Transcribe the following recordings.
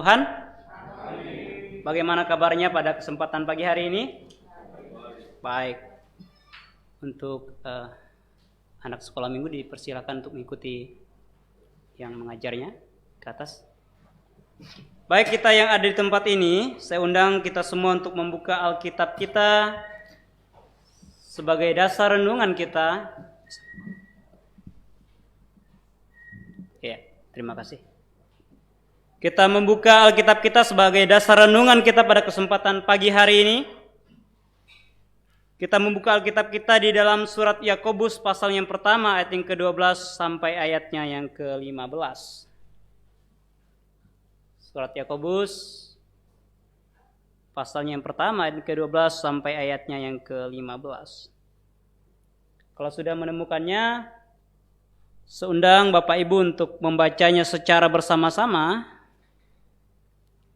Tuhan, bagaimana kabarnya pada kesempatan pagi hari ini? Baik. Untuk anak sekolah minggu dipersilakan untuk mengikuti yang mengajarnya ke atas. Baik, kita yang ada di tempat ini, saya undang kita semua untuk membuka Alkitab kita sebagai dasar renungan kita. Ya, terima kasih. Kita membuka Alkitab kita sebagai dasar renungan kita pada kesempatan pagi hari ini. Kita membuka Alkitab kita di dalam surat Yakobus pasal yang pertama ayat yang ke-12 sampai ayatnya yang ke-15. Surat Yakobus pasalnya yang pertama ayat ke-12 sampai ayatnya yang ke-15. Kalau sudah menemukannya, seundang Bapak Ibu untuk membacanya secara bersama-sama.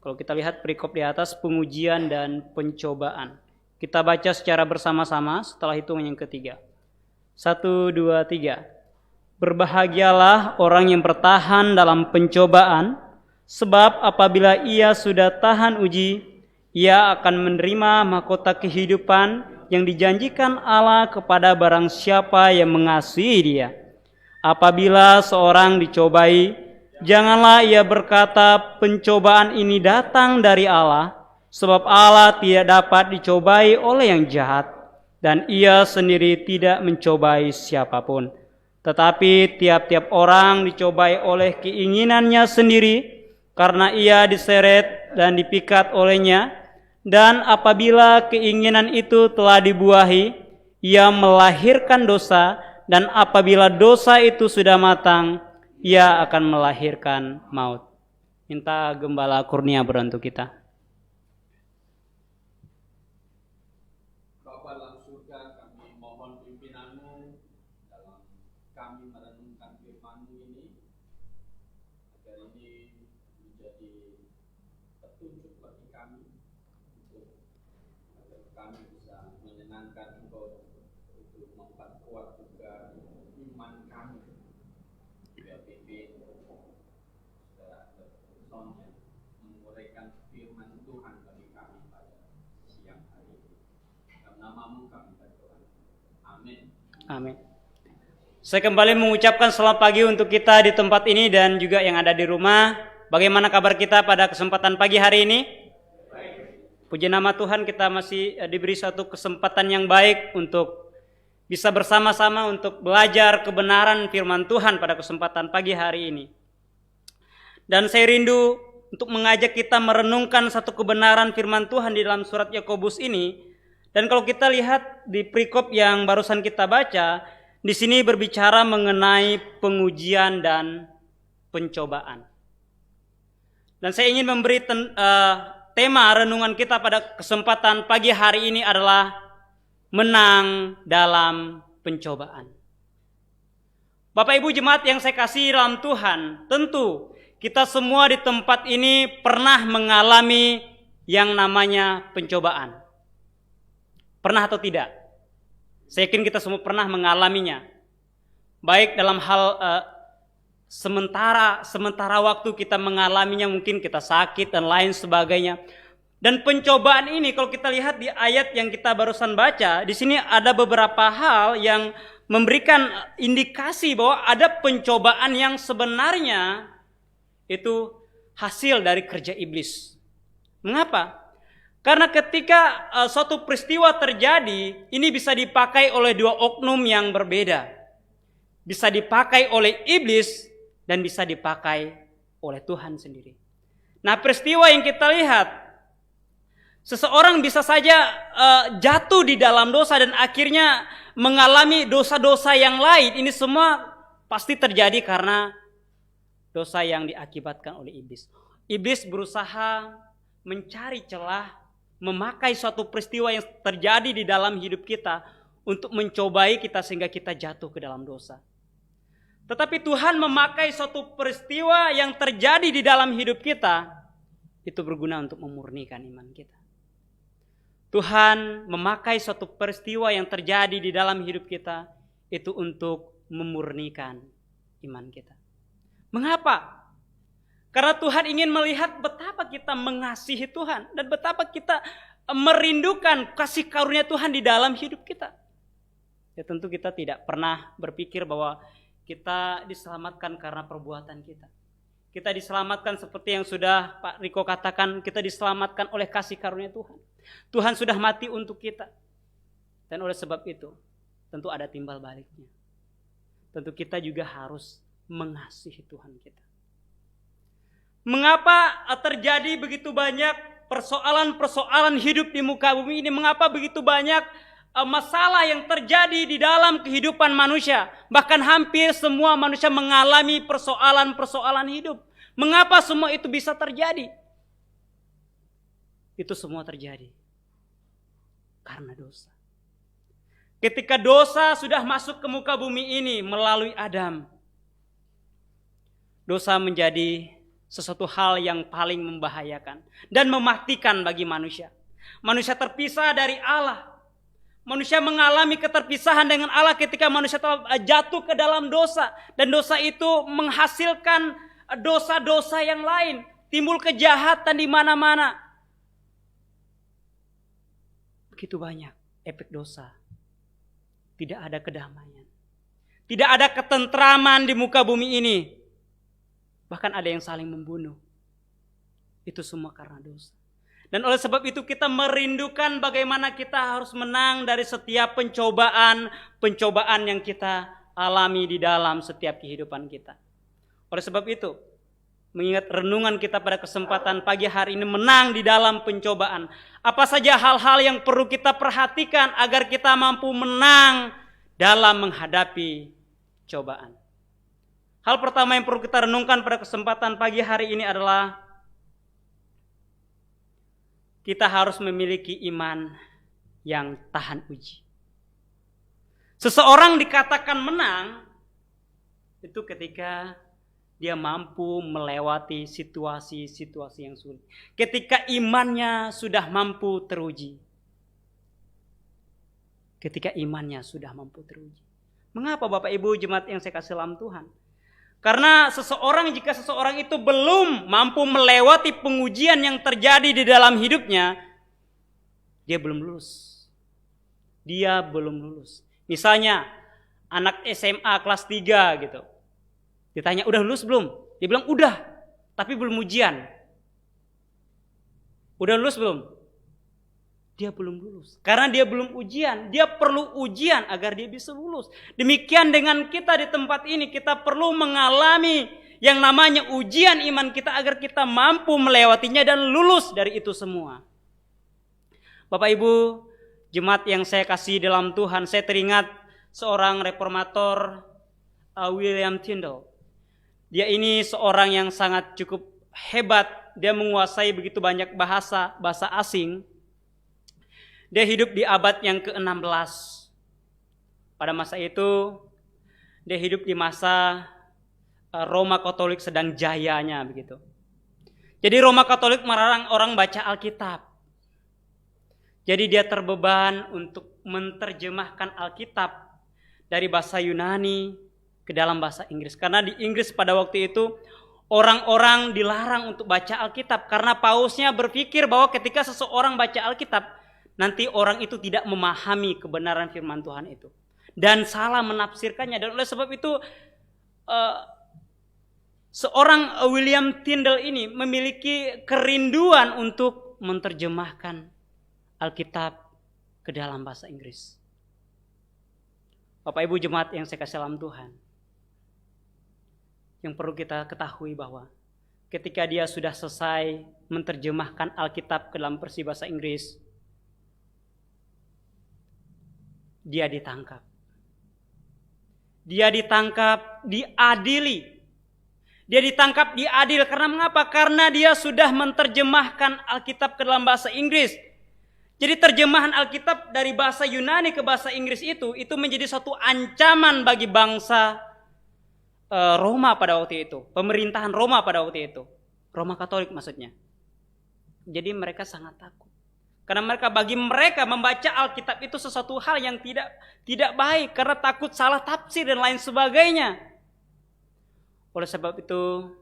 Kalau kita lihat perikop di atas, pengujian dan pencobaan. Kita baca secara bersama-sama setelah hitungan yang ketiga. 1, 2, 3. Berbahagialah orang yang bertahan dalam pencobaan, sebab apabila ia sudah tahan uji, ia akan menerima mahkota kehidupan yang dijanjikan Allah kepada barang siapa yang mengasihi dia. Apabila seorang dicobai, janganlah ia berkata pencobaan ini datang dari Allah, sebab Allah tidak dapat dicobai oleh yang jahat, dan ia sendiri tidak mencobai siapapun. Tetapi tiap-tiap orang dicobai oleh keinginannya sendiri, karena ia diseret dan dipikat olehnya, dan apabila keinginan itu telah dibuahi, ia melahirkan dosa, dan apabila dosa itu sudah matang, ia akan melahirkan maut. Minta Gembala Kurnia berbantu kita. Bapa dalam surga, kami mohon pimpinan-Mu dalam kami merenungkan firman-Mu ini, agar ini menjadi petunjuk bagi kami untuk agar kami bisa menyenangkan Engkau, untuk memperkuat juga iman kami. Biar pimpin saudara Son yang menguraikan firman Tuhan bagi kami pada siang hari ini. Dalam nama-Mu kami berdoa. Amin. Amin. Saya kembali mengucapkan selamat pagi untuk kita di tempat ini dan juga yang ada di rumah. Bagaimana kabar kita pada kesempatan pagi hari ini? Puji nama Tuhan, kita masih diberi suatu kesempatan yang baik untuk bisa bersama-sama untuk belajar kebenaran firman Tuhan pada kesempatan pagi hari ini. Dan saya rindu untuk mengajak kita merenungkan satu kebenaran firman Tuhan di dalam surat Yakobus ini. Dan kalau kita lihat di perikop yang barusan kita baca, di sini berbicara mengenai pengujian dan pencobaan. Dan saya ingin memberi tema renungan kita pada kesempatan pagi hari ini adalah menang dalam pencobaan. Bapak Ibu jemaat yang saya kasih dalam Tuhan, tentu kita semua di tempat ini pernah mengalami yang namanya pencobaan. Pernah atau tidak? Saya yakin kita semua pernah mengalaminya. Baik dalam hal sementara waktu kita mengalaminya, mungkin kita sakit dan lain sebagainya. Dan pencobaan ini kalau kita lihat di ayat yang kita barusan baca, di sini ada beberapa hal yang memberikan indikasi bahwa ada pencobaan yang sebenarnya itu hasil dari kerja iblis. Mengapa? Karena ketika suatu peristiwa terjadi, ini bisa dipakai oleh dua oknum yang berbeda. Bisa dipakai oleh iblis dan bisa dipakai oleh Tuhan sendiri. Nah, peristiwa yang kita lihat, seseorang bisa saja jatuh di dalam dosa dan akhirnya mengalami dosa-dosa yang lain. Ini semua pasti terjadi karena dosa yang diakibatkan oleh iblis. Iblis berusaha mencari celah, memakai suatu peristiwa yang terjadi di dalam hidup kita untuk mencobai kita sehingga kita jatuh ke dalam dosa. Tetapi Tuhan memakai suatu peristiwa yang terjadi di dalam hidup kita, itu berguna untuk memurnikan iman kita. Tuhan memakai suatu peristiwa yang terjadi di dalam hidup kita, itu untuk memurnikan iman kita. Mengapa? Karena Tuhan ingin melihat betapa kita mengasihi Tuhan dan betapa kita merindukan kasih karunia Tuhan di dalam hidup kita. Ya tentu kita tidak pernah berpikir bahwa kita diselamatkan karena perbuatan kita. Kita diselamatkan seperti yang sudah Pak Riko katakan, kita diselamatkan oleh kasih karunia Tuhan. Tuhan sudah mati untuk kita. Dan oleh sebab itu, tentu ada timbal baliknya. Tentu kita juga harus mengasihi Tuhan kita. Mengapa terjadi begitu banyak persoalan-persoalan hidup di muka bumi ini? Mengapa begitu banyak masalah yang terjadi di dalam kehidupan manusia? Bahkan hampir semua manusia mengalami persoalan-persoalan hidup. Mengapa semua itu bisa terjadi? Itu semua terjadi karena dosa. Ketika dosa sudah masuk ke muka bumi ini melalui Adam, dosa menjadi sesuatu hal yang paling membahayakan dan mematikan bagi manusia. Manusia terpisah dari Allah. Manusia mengalami keterpisahan dengan Allah ketika manusia telah jatuh ke dalam dosa. Dan dosa itu menghasilkan dosa-dosa yang lain. Timbul kejahatan di mana-mana. Begitu banyak efek dosa. Tidak ada kedamaian. Tidak ada ketentraman di muka bumi ini. Bahkan ada yang saling membunuh. Itu semua karena dosa. Dan oleh sebab itu kita merindukan bagaimana kita harus menang dari setiap pencobaan yang kita alami di dalam setiap kehidupan kita. Oleh sebab itu, mengingat renungan kita pada kesempatan pagi hari ini menang di dalam pencobaan. Apa saja hal-hal yang perlu kita perhatikan agar kita mampu menang dalam menghadapi cobaan. Hal pertama yang perlu kita renungkan pada kesempatan pagi hari ini adalah kita harus memiliki iman yang tahan uji. Seseorang dikatakan menang itu ketika dia mampu melewati situasi-situasi yang sulit. Ketika imannya sudah mampu teruji. Ketika imannya sudah mampu teruji. Mengapa Bapak Ibu jemaat yang saya kasih dalam Tuhan? Karena jika seseorang itu belum mampu melewati pengujian yang terjadi di dalam hidupnya, dia belum lulus. Dia belum lulus. Misalnya anak SMA kelas 3 gitu. Ditanya, udah lulus belum? Dia bilang, udah, tapi belum ujian. Udah lulus belum? Dia belum lulus. Karena dia belum ujian, dia perlu ujian agar dia bisa lulus. Demikian dengan kita di tempat ini, kita perlu mengalami yang namanya ujian iman kita agar kita mampu melewatinya dan lulus dari itu semua. Bapak Ibu, jemaat yang saya kasih dalam Tuhan, saya teringat seorang reformator William Tyndale. Dia ini seorang yang sangat cukup hebat, dia menguasai begitu banyak bahasa asing. Dia hidup di abad yang ke-16. Pada masa itu, dia hidup di masa Roma Katolik sedang jayanya begitu. Jadi Roma Katolik melarang orang baca Alkitab. Jadi dia terbeban untuk menerjemahkan Alkitab dari bahasa Yunani ke dalam bahasa Inggris. Karena di Inggris pada waktu itu orang-orang dilarang untuk baca Alkitab. Karena pausnya berpikir bahwa ketika seseorang baca Alkitab, nanti orang itu tidak memahami kebenaran firman Tuhan itu. Dan salah menafsirkannya. Dan oleh sebab itu seorang William Tyndale ini memiliki kerinduan untuk menerjemahkan Alkitab ke dalam bahasa Inggris. Bapak Ibu jemaat yang saya kasih dalam Tuhan. Yang perlu kita ketahui bahwa ketika dia sudah selesai menerjemahkan Alkitab ke dalam versi bahasa Inggris, dia ditangkap. Dia ditangkap, diadili. Dia ditangkap, diadil. Karena mengapa? Karena dia sudah menerjemahkan Alkitab ke dalam bahasa Inggris. Jadi terjemahan Alkitab dari bahasa Yunani ke bahasa Inggris itu menjadi suatu ancaman bagi bangsa Roma pada waktu itu. Pemerintahan Roma pada waktu itu. Roma Katolik maksudnya. Jadi mereka sangat takut. Karena bagi mereka membaca Alkitab itu sesuatu hal yang tidak baik. Karena takut salah tafsir dan lain sebagainya. Oleh sebab itu,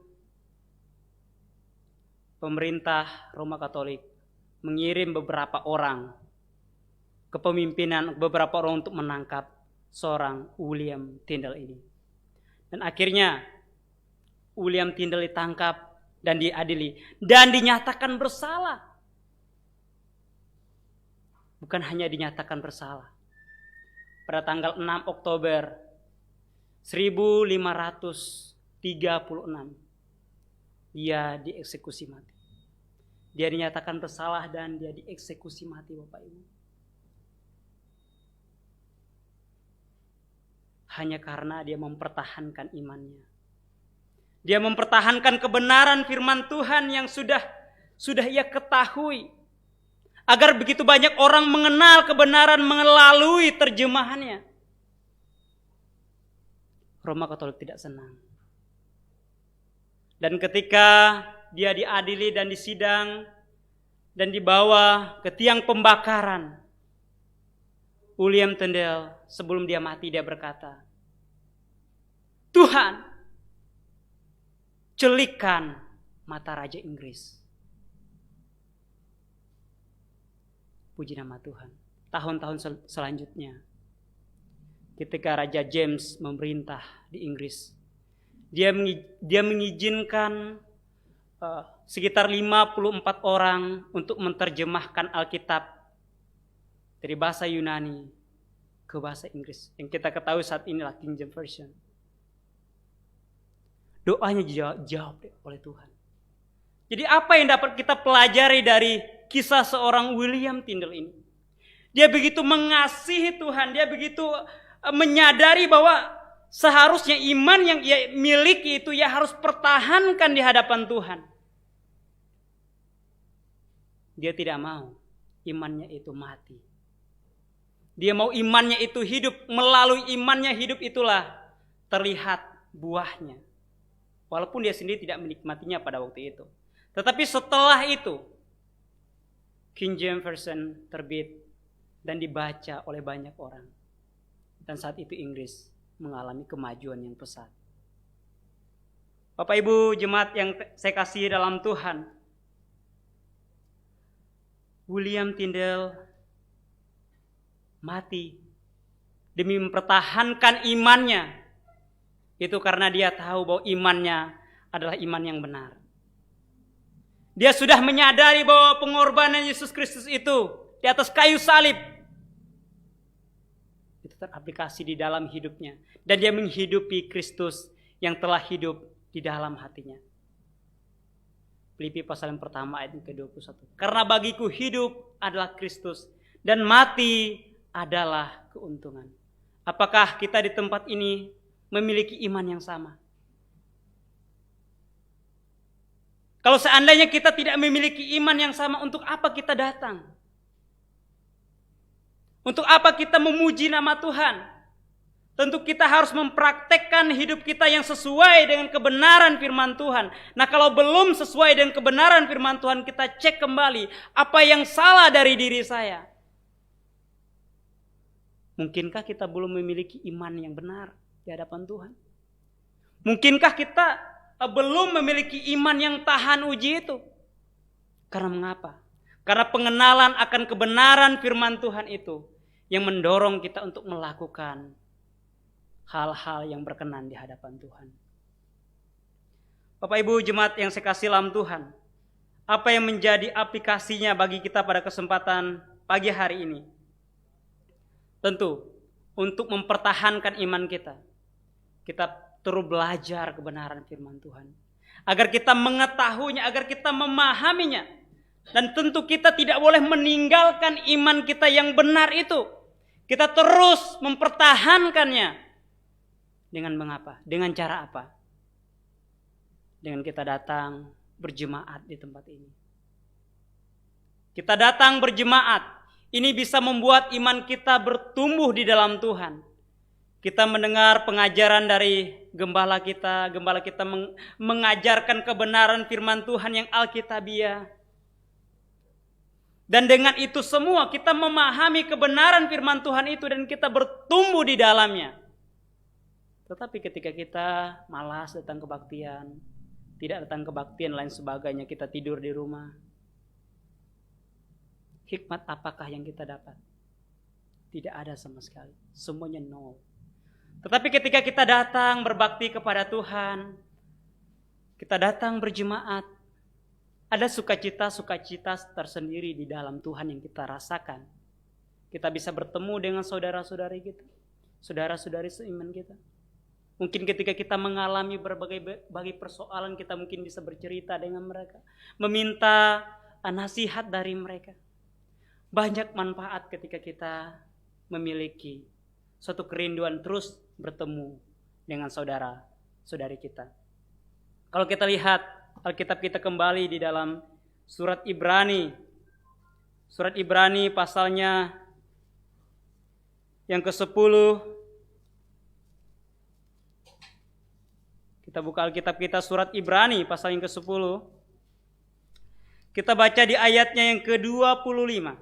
pemerintah Roma Katolik mengirim beberapa orang kepemimpinan, beberapa orang untuk menangkap seorang William Tyndale ini. Dan akhirnya William Tyndale ditangkap dan diadili dan dinyatakan bersalah. Bukan hanya dinyatakan bersalah. Pada tanggal 6 Oktober 1536 dia dieksekusi mati. Dia dinyatakan bersalah dan dia dieksekusi mati, Bapak Ibu. Hanya karena dia mempertahankan imannya. Dia mempertahankan kebenaran firman Tuhan yang sudah ia ketahui. Agar begitu banyak orang mengenal kebenaran melalui terjemahannya. Roma Katolik tidak senang. Dan ketika dia diadili dan disidang dan dibawa ke tiang pembakaran, William Tyndale sebelum dia mati dia berkata, "Tuhan, celikkan mata Raja Inggris." Puji nama Tuhan. Tahun-tahun selanjutnya, ketika Raja James memerintah di Inggris, dia mengizinkan sekitar 54 orang untuk menerjemahkan Alkitab dari bahasa Yunani ke bahasa Inggris. Yang kita ketahui saat inilah King James Version. Doanya dijawab oleh Tuhan. Jadi apa yang dapat kita pelajari dari kisah seorang William Tyndale ini? Dia begitu mengasihi Tuhan, dia begitu menyadari bahwa seharusnya iman yang ia miliki itu ia harus pertahankan di hadapan Tuhan. Dia tidak mau imannya itu mati. Dia mau imannya itu hidup. Melalui imannya hidup itulah terlihat buahnya. Walaupun dia sendiri tidak menikmatinya pada waktu itu. Tetapi setelah itu, King James Version terbit dan dibaca oleh banyak orang. Dan saat itu Inggris mengalami kemajuan yang pesat. Bapak Ibu jemaat yang saya kasihi dalam Tuhan, William Tyndale mati demi mempertahankan imannya. Itu karena dia tahu bahwa imannya adalah iman yang benar. Dia sudah menyadari bahwa pengorbanan Yesus Kristus itu di atas kayu salib itu teraplikasi di dalam hidupnya. Dan dia menghidupi Kristus yang telah hidup di dalam hatinya. Filipi pasal yang pertama ayat ke-21. Karena bagiku hidup adalah Kristus dan mati adalah keuntungan. Apakah kita di tempat ini memiliki iman yang sama? Kalau seandainya kita tidak memiliki iman yang sama, untuk apa kita datang? Untuk apa kita memuji nama Tuhan? Tentu kita harus mempraktekkan hidup kita yang sesuai dengan kebenaran firman Tuhan. Nah, kalau belum sesuai dengan kebenaran firman Tuhan, kita cek kembali apa yang salah dari diri saya. Mungkinkah kita belum memiliki iman yang benar di hadapan Tuhan? Mungkinkah kita belum memiliki iman yang tahan uji itu? Karena mengapa? Karena pengenalan akan kebenaran firman Tuhan itu yang mendorong kita untuk melakukan hal-hal yang berkenan di hadapan Tuhan. Bapak Ibu jemaat yang saya kasih dalam Tuhan, apa yang menjadi aplikasinya bagi kita pada kesempatan pagi hari ini? Tentu untuk mempertahankan iman kita, kita terus belajar kebenaran firman Tuhan. Agar kita mengetahuinya, agar kita memahaminya. Dan tentu kita tidak boleh meninggalkan iman kita yang benar itu. Kita terus mempertahankannya. Dengan mengapa? Dengan cara apa? Dengan kita datang berjemaat di tempat ini. Kita datang berjemaat. Ini bisa membuat iman kita bertumbuh di dalam Tuhan. Kita mendengar pengajaran dari gembala kita mengajarkan kebenaran firman Tuhan yang alkitabiah. Dan dengan itu semua kita memahami kebenaran firman Tuhan itu dan kita bertumbuh di dalamnya. Tetapi ketika kita malas datang kebaktian, tidak datang kebaktian lain sebagainya, kita tidur di rumah. Hikmat apakah yang kita dapat? Tidak ada sama sekali. Semuanya nol. Tetapi ketika kita datang berbakti kepada Tuhan, kita datang berjemaat, ada sukacita-sukacita tersendiri di dalam Tuhan yang kita rasakan. Kita bisa bertemu dengan saudara-saudari kita, saudara-saudari seiman kita. Mungkin ketika kita mengalami berbagai persoalan, kita mungkin bisa bercerita dengan mereka, meminta nasihat dari mereka. Banyak manfaat ketika kita memiliki suatu kerinduan terus bertemu dengan saudara-saudari kita. Kalau kita lihat Alkitab kita kembali di dalam surat Ibrani. Surat Ibrani pasalnya yang ke-10. Kita buka Alkitab kita surat Ibrani pasal yang ke-10. Kita baca di ayatnya yang ke-25.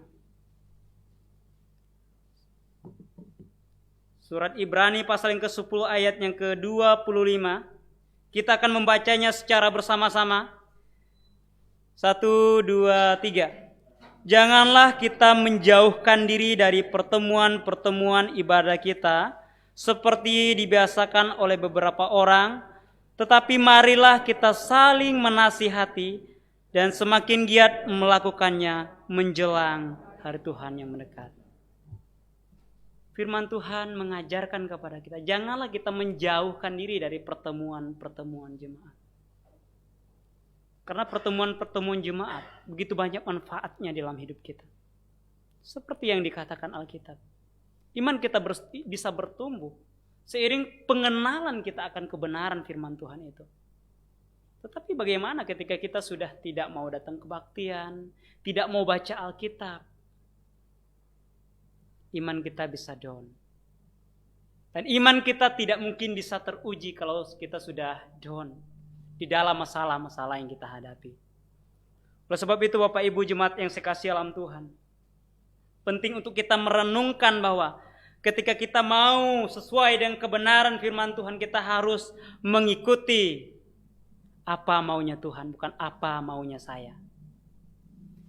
Surat Ibrani pasal yang ke-10 ayat yang ke-25. Kita akan membacanya secara bersama-sama. 1, 2, 3. Janganlah kita menjauhkan diri dari pertemuan-pertemuan ibadah kita seperti dibiasakan oleh beberapa orang, tetapi marilah kita saling menasihati dan semakin giat melakukannya menjelang hari Tuhan yang mendekat. Firman Tuhan mengajarkan kepada kita, janganlah kita menjauhkan diri dari pertemuan-pertemuan jemaat. Karena pertemuan-pertemuan jemaat begitu banyak manfaatnya dalam hidup kita. Seperti yang dikatakan Alkitab. Iman kita bisa bertumbuh seiring pengenalan kita akan kebenaran firman Tuhan itu. Tetapi bagaimana ketika kita sudah tidak mau datang kebaktian, tidak mau baca Alkitab, iman kita bisa down. Dan iman kita tidak mungkin bisa teruji kalau kita sudah down di dalam masalah-masalah yang kita hadapi. Oleh sebab itu Bapak Ibu jemaat yang sekasihi dalam Tuhan, penting untuk kita merenungkan bahwa ketika kita mau sesuai dengan kebenaran firman Tuhan, kita harus mengikuti apa maunya Tuhan, bukan apa maunya saya.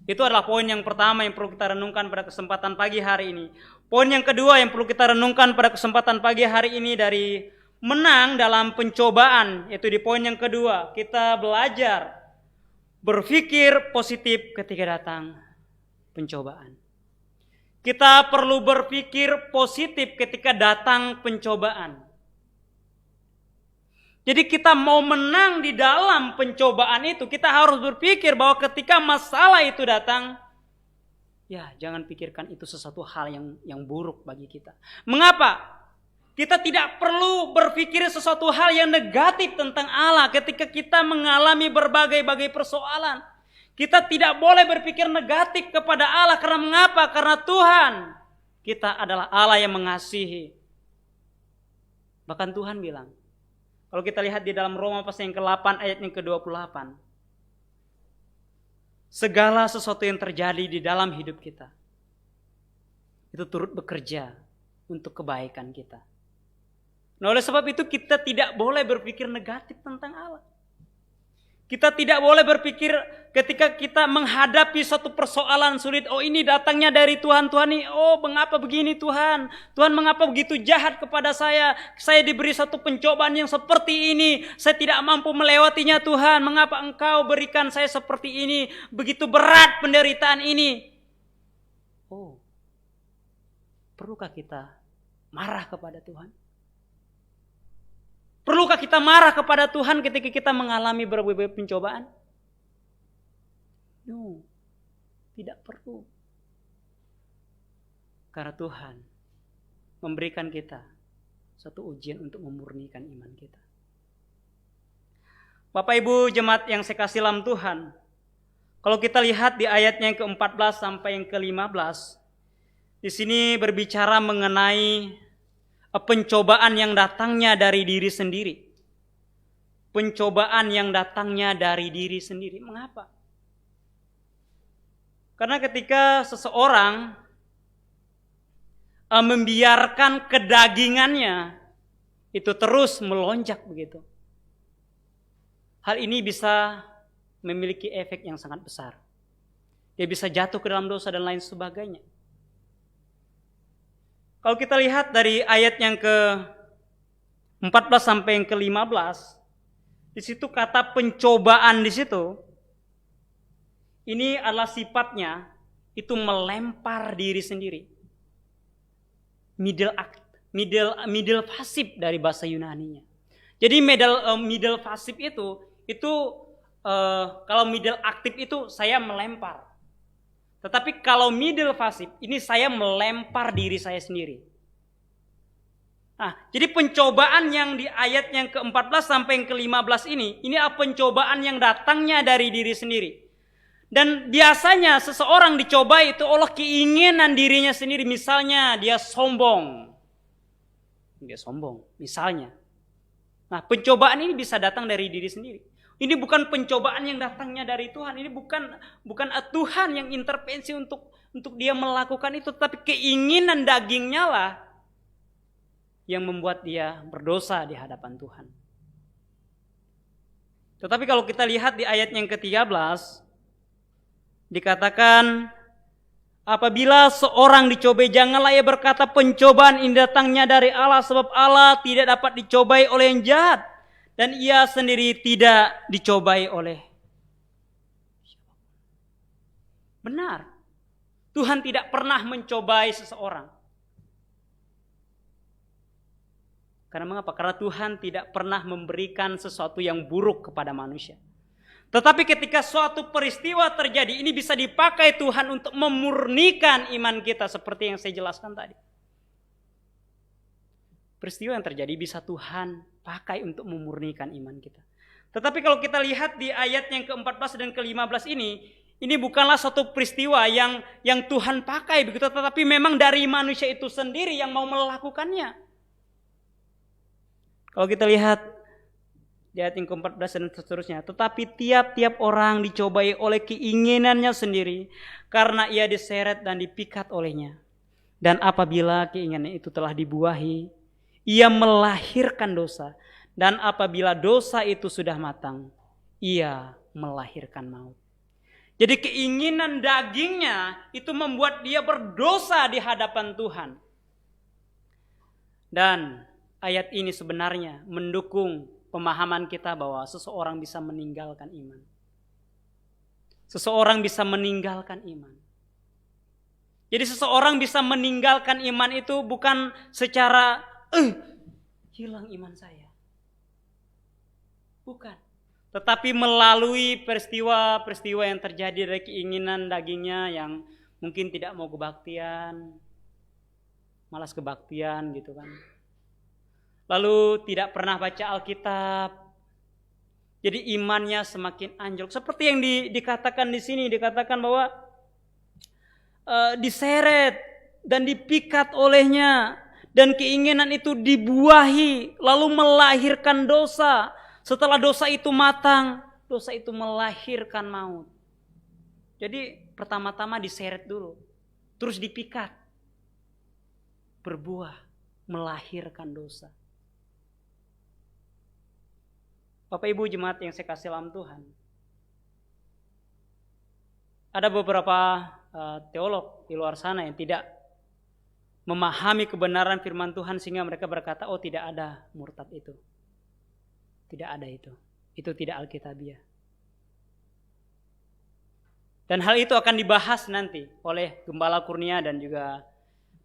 Itu adalah poin yang pertama yang perlu kita renungkan pada kesempatan pagi hari ini. Poin yang kedua yang perlu kita renungkan pada kesempatan pagi hari ini dari menang dalam pencobaan, yaitu di poin yang kedua, kita belajar berpikir positif ketika datang pencobaan. Kita perlu berpikir positif ketika datang pencobaan. Jadi kita mau menang di dalam pencobaan itu, kita harus berpikir bahwa ketika masalah itu datang, ya jangan pikirkan itu sesuatu hal yang buruk bagi kita. Mengapa? Kita tidak perlu berpikir sesuatu hal yang negatif tentang Allah ketika kita mengalami berbagai persoalan. Kita tidak boleh berpikir negatif kepada Allah. Karena mengapa? Karena Tuhan kita adalah Allah yang mengasihi. Bahkan Tuhan bilang, kalau kita lihat di dalam Roma pasal yang ke-8 ayat yang ke-28. Segala sesuatu yang terjadi di dalam hidup kita, itu turut bekerja untuk kebaikan kita. Nah, oleh sebab itu kita tidak boleh berpikir negatif tentang Allah. Kita tidak boleh berpikir ketika kita menghadapi suatu persoalan sulit, oh ini datangnya dari Tuhan, Tuhan ini, oh mengapa begini Tuhan? Tuhan mengapa begitu jahat kepada saya? Saya diberi satu pencobaan yang seperti ini, saya tidak mampu melewatinya Tuhan. Mengapa Engkau berikan saya seperti ini? Begitu berat penderitaan ini. Oh, perlukah kita marah kepada Tuhan? Perlukah kita marah kepada Tuhan ketika kita mengalami berbagai pencobaan? No, tidak perlu. Karena Tuhan memberikan kita satu ujian untuk memurnikan iman kita. Bapak Ibu jemaat yang saya kasih dalam Tuhan, kalau kita lihat di ayatnya yang ke-14 sampai yang ke-15, di sini berbicara mengenai pencobaan yang datangnya dari diri sendiri. Pencobaan yang datangnya dari diri sendiri. Mengapa? Karena ketika seseorang membiarkan kedagingannya itu terus melonjak begitu. hal ini bisa memiliki efek yang sangat besar. Dia bisa jatuh ke dalam dosa dan lain sebagainya. Kalau kita lihat dari ayat yang ke-14 sampai yang ke-15, di situ kata pencobaan di situ, ini adalah sifatnya itu melempar diri sendiri. Middle passive dari bahasa Yunaninya. Jadi middle passive itu kalau middle aktif itu saya melempar. Tetapi kalau middle passive ini saya melempar diri saya sendiri. Nah, jadi pencobaan yang di ayat yang ke-14 sampai yang ke-15 ini adalah pencobaan yang datangnya dari diri sendiri. Dan biasanya seseorang dicoba itu oleh keinginan dirinya sendiri. Misalnya dia sombong. Misalnya. Nah, pencobaan ini bisa datang dari diri sendiri. Ini bukan pencobaan yang datangnya dari Tuhan. Ini bukan Tuhan yang intervensi untuk dia melakukan itu. Tapi keinginan dagingnya lah yang membuat dia berdosa di hadapan Tuhan. Tetapi kalau kita lihat di ayat yang ke-13, dikatakan, apabila seorang dicobai, janganlah ia berkata pencobaan ini datangnya dari Allah, sebab Allah tidak dapat dicobai oleh yang jahat, dan ia sendiri tidak dicobai oleh. Benar, Tuhan tidak pernah mencobai seseorang. Karena mengapa? Karena Tuhan tidak pernah memberikan sesuatu yang buruk kepada manusia. Tetapi ketika suatu peristiwa terjadi, ini bisa dipakai Tuhan untuk memurnikan iman kita seperti yang saya jelaskan tadi. Peristiwa yang terjadi bisa Tuhan pakai untuk memurnikan iman kita. Tetapi kalau kita lihat di ayat yang ke-14 dan ke-15 ini bukanlah suatu peristiwa yang Tuhan pakai begitu, tetapi memang dari manusia itu sendiri yang mau melakukannya. Kalau kita lihat di ayat yang ke-14 dan seterusnya, tetapi tiap-tiap orang dicobai oleh keinginannya sendiri, karena ia diseret dan dipikat olehnya. Dan apabila keinginan itu telah dibuahi, ia melahirkan dosa. Dan apabila dosa itu sudah matang, ia melahirkan maut. Jadi keinginan dagingnya itu membuat dia berdosa di hadapan Tuhan. Dan ayat ini sebenarnya mendukung pemahaman kita bahwa seseorang bisa meninggalkan iman. Seseorang bisa meninggalkan iman. Jadi seseorang bisa meninggalkan iman itu bukan secara hilang iman saya. Bukan. Tetapi melalui peristiwa-peristiwa yang terjadi dari keinginan dagingnya yang mungkin tidak mau kebaktian, malas kebaktian gitu kan. Lalu tidak pernah baca Alkitab. Jadi imannya semakin anjlok. Seperti yang dikatakan di sini, dikatakan bahwa diseret dan dipikat olehnya, dan keinginan itu dibuahi lalu melahirkan dosa. Setelah dosa itu matang, dosa itu melahirkan maut. Jadi pertama-tama diseret dulu, terus dipikat, berbuah, melahirkan dosa. Bapak Ibu jemaat yang saya kasih dalam Tuhan, ada beberapa teolog di luar sana yang tidak memahami kebenaran firman Tuhan sehingga mereka berkata, oh tidak ada murtad itu. Tidak ada itu. Itu tidak Alkitabiah. Dan hal itu akan dibahas nanti oleh Gembala Kurnia dan juga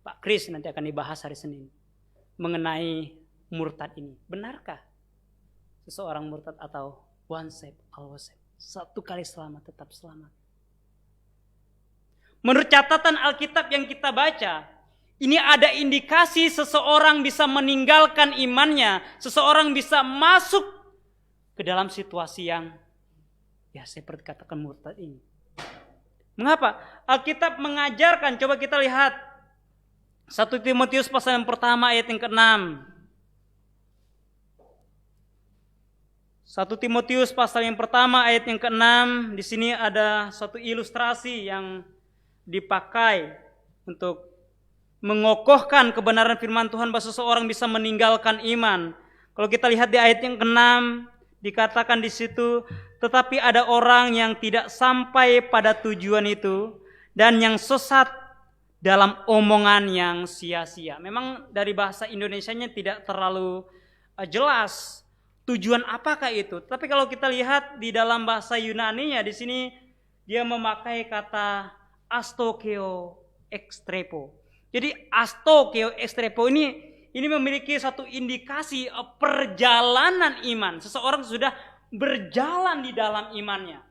Pak Kris, nanti akan dibahas hari Senin mengenai murtad ini. Benarkah seseorang murtad atau once saved, always saved? Satu kali selamat, tetap selamat. Menurut catatan Alkitab yang kita baca, ini ada indikasi seseorang bisa meninggalkan imannya, seseorang bisa masuk ke dalam situasi yang ya seperti katakan murtad ini. Mengapa? Alkitab mengajarkan, coba kita lihat 1 Timotius pasal yang pertama ayat yang ke-6. 1 Timotius pasal yang pertama ayat yang ke-6, di sini ada satu ilustrasi yang dipakai untuk mengokohkan kebenaran firman Tuhan bahwa seseorang bisa meninggalkan iman. Kalau kita lihat di ayat yang ke-6, Dikatakan di situ, tetapi ada orang yang tidak sampai pada tujuan itu dan yang sesat dalam omongan yang sia-sia. Memang dari bahasa Indonesianya tidak terlalu jelas tujuan apakah itu. Tapi kalau kita lihat di dalam bahasa Yunaninya, di sini dia memakai kata astokeo ekstrepo. Jadi astokeo ekstrepo ini memiliki satu indikasi perjalanan iman. Seseorang sudah berjalan di dalam imannya.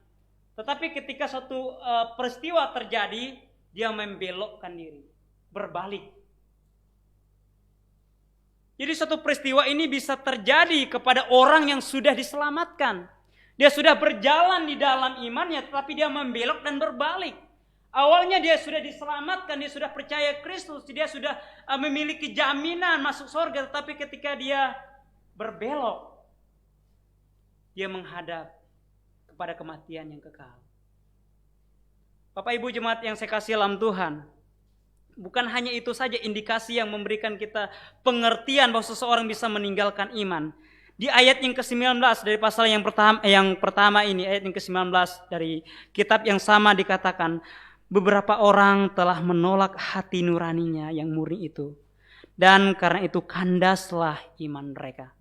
Tetapi ketika suatu peristiwa terjadi, dia membelokkan diri, berbalik. Jadi suatu peristiwa ini bisa terjadi kepada orang yang sudah diselamatkan. Dia sudah berjalan di dalam imannya, tetapi dia membelok dan berbalik. Awalnya dia sudah diselamatkan, dia sudah percaya Kristus, dia sudah memiliki jaminan masuk surga, tetapi ketika dia berbelok, dia menghadap kepada kematian yang kekal. Bapak Ibu jemaat yang saya kasih dalam Tuhan, bukan hanya itu saja indikasi yang memberikan kita pengertian bahwa seseorang bisa meninggalkan iman. Di ayat yang ke-19 dari pasal yang pertama ini, ayat yang ke-19 dari kitab yang sama dikatakan, beberapa orang telah menolak hati nuraninya yang murni itu, dan karena itu kandaslah iman mereka.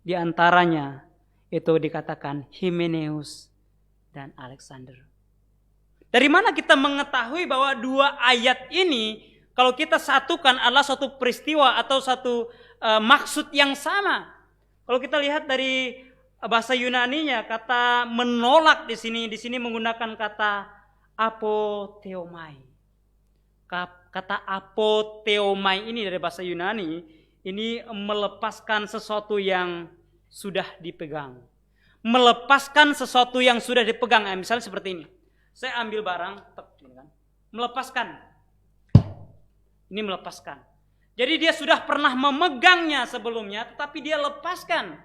Di antaranya itu dikatakan Himeneus dan Alexander. Dari mana kita mengetahui bahwa dua ayat ini kalau kita satukan adalah suatu peristiwa atau satu maksud yang sama? Kalau kita lihat dari bahasa Yunaninya, kata menolak di sini menggunakan kata apotheomai. Kata apotheomai ini dari bahasa Yunani ini melepaskan sesuatu yang sudah dipegang. Melepaskan sesuatu yang sudah dipegang. Misalnya seperti ini. Saya ambil barang, melepaskan. Ini melepaskan. Jadi dia sudah pernah memegangnya sebelumnya, tetapi dia lepaskan.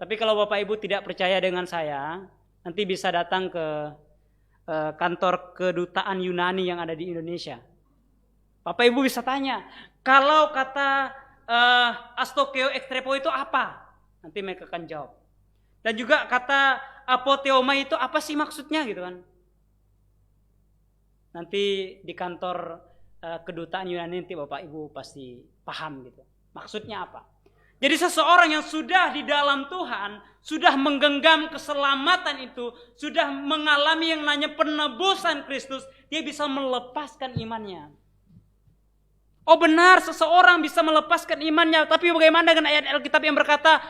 Tapi kalau Bapak Ibu tidak percaya dengan saya, nanti bisa datang ke kantor kedutaan Yunani yang ada di Indonesia. Bapak Ibu bisa tanya, kalau kata astokeo ekstrepo itu apa? Nanti mereka akan jawab. Dan juga kata apotheomai itu apa sih maksudnya gitu kan? Nanti di kantor kedutaan Yunani nanti Bapak Ibu pasti paham gitu. Maksudnya apa? Jadi seseorang yang sudah di dalam Tuhan, sudah menggenggam keselamatan itu, sudah mengalami yang namanya penebusan Kristus, dia bisa melepaskan imannya. Oh benar, seseorang bisa melepaskan imannya, tapi bagaimana dengan ayat Alkitab yang berkata,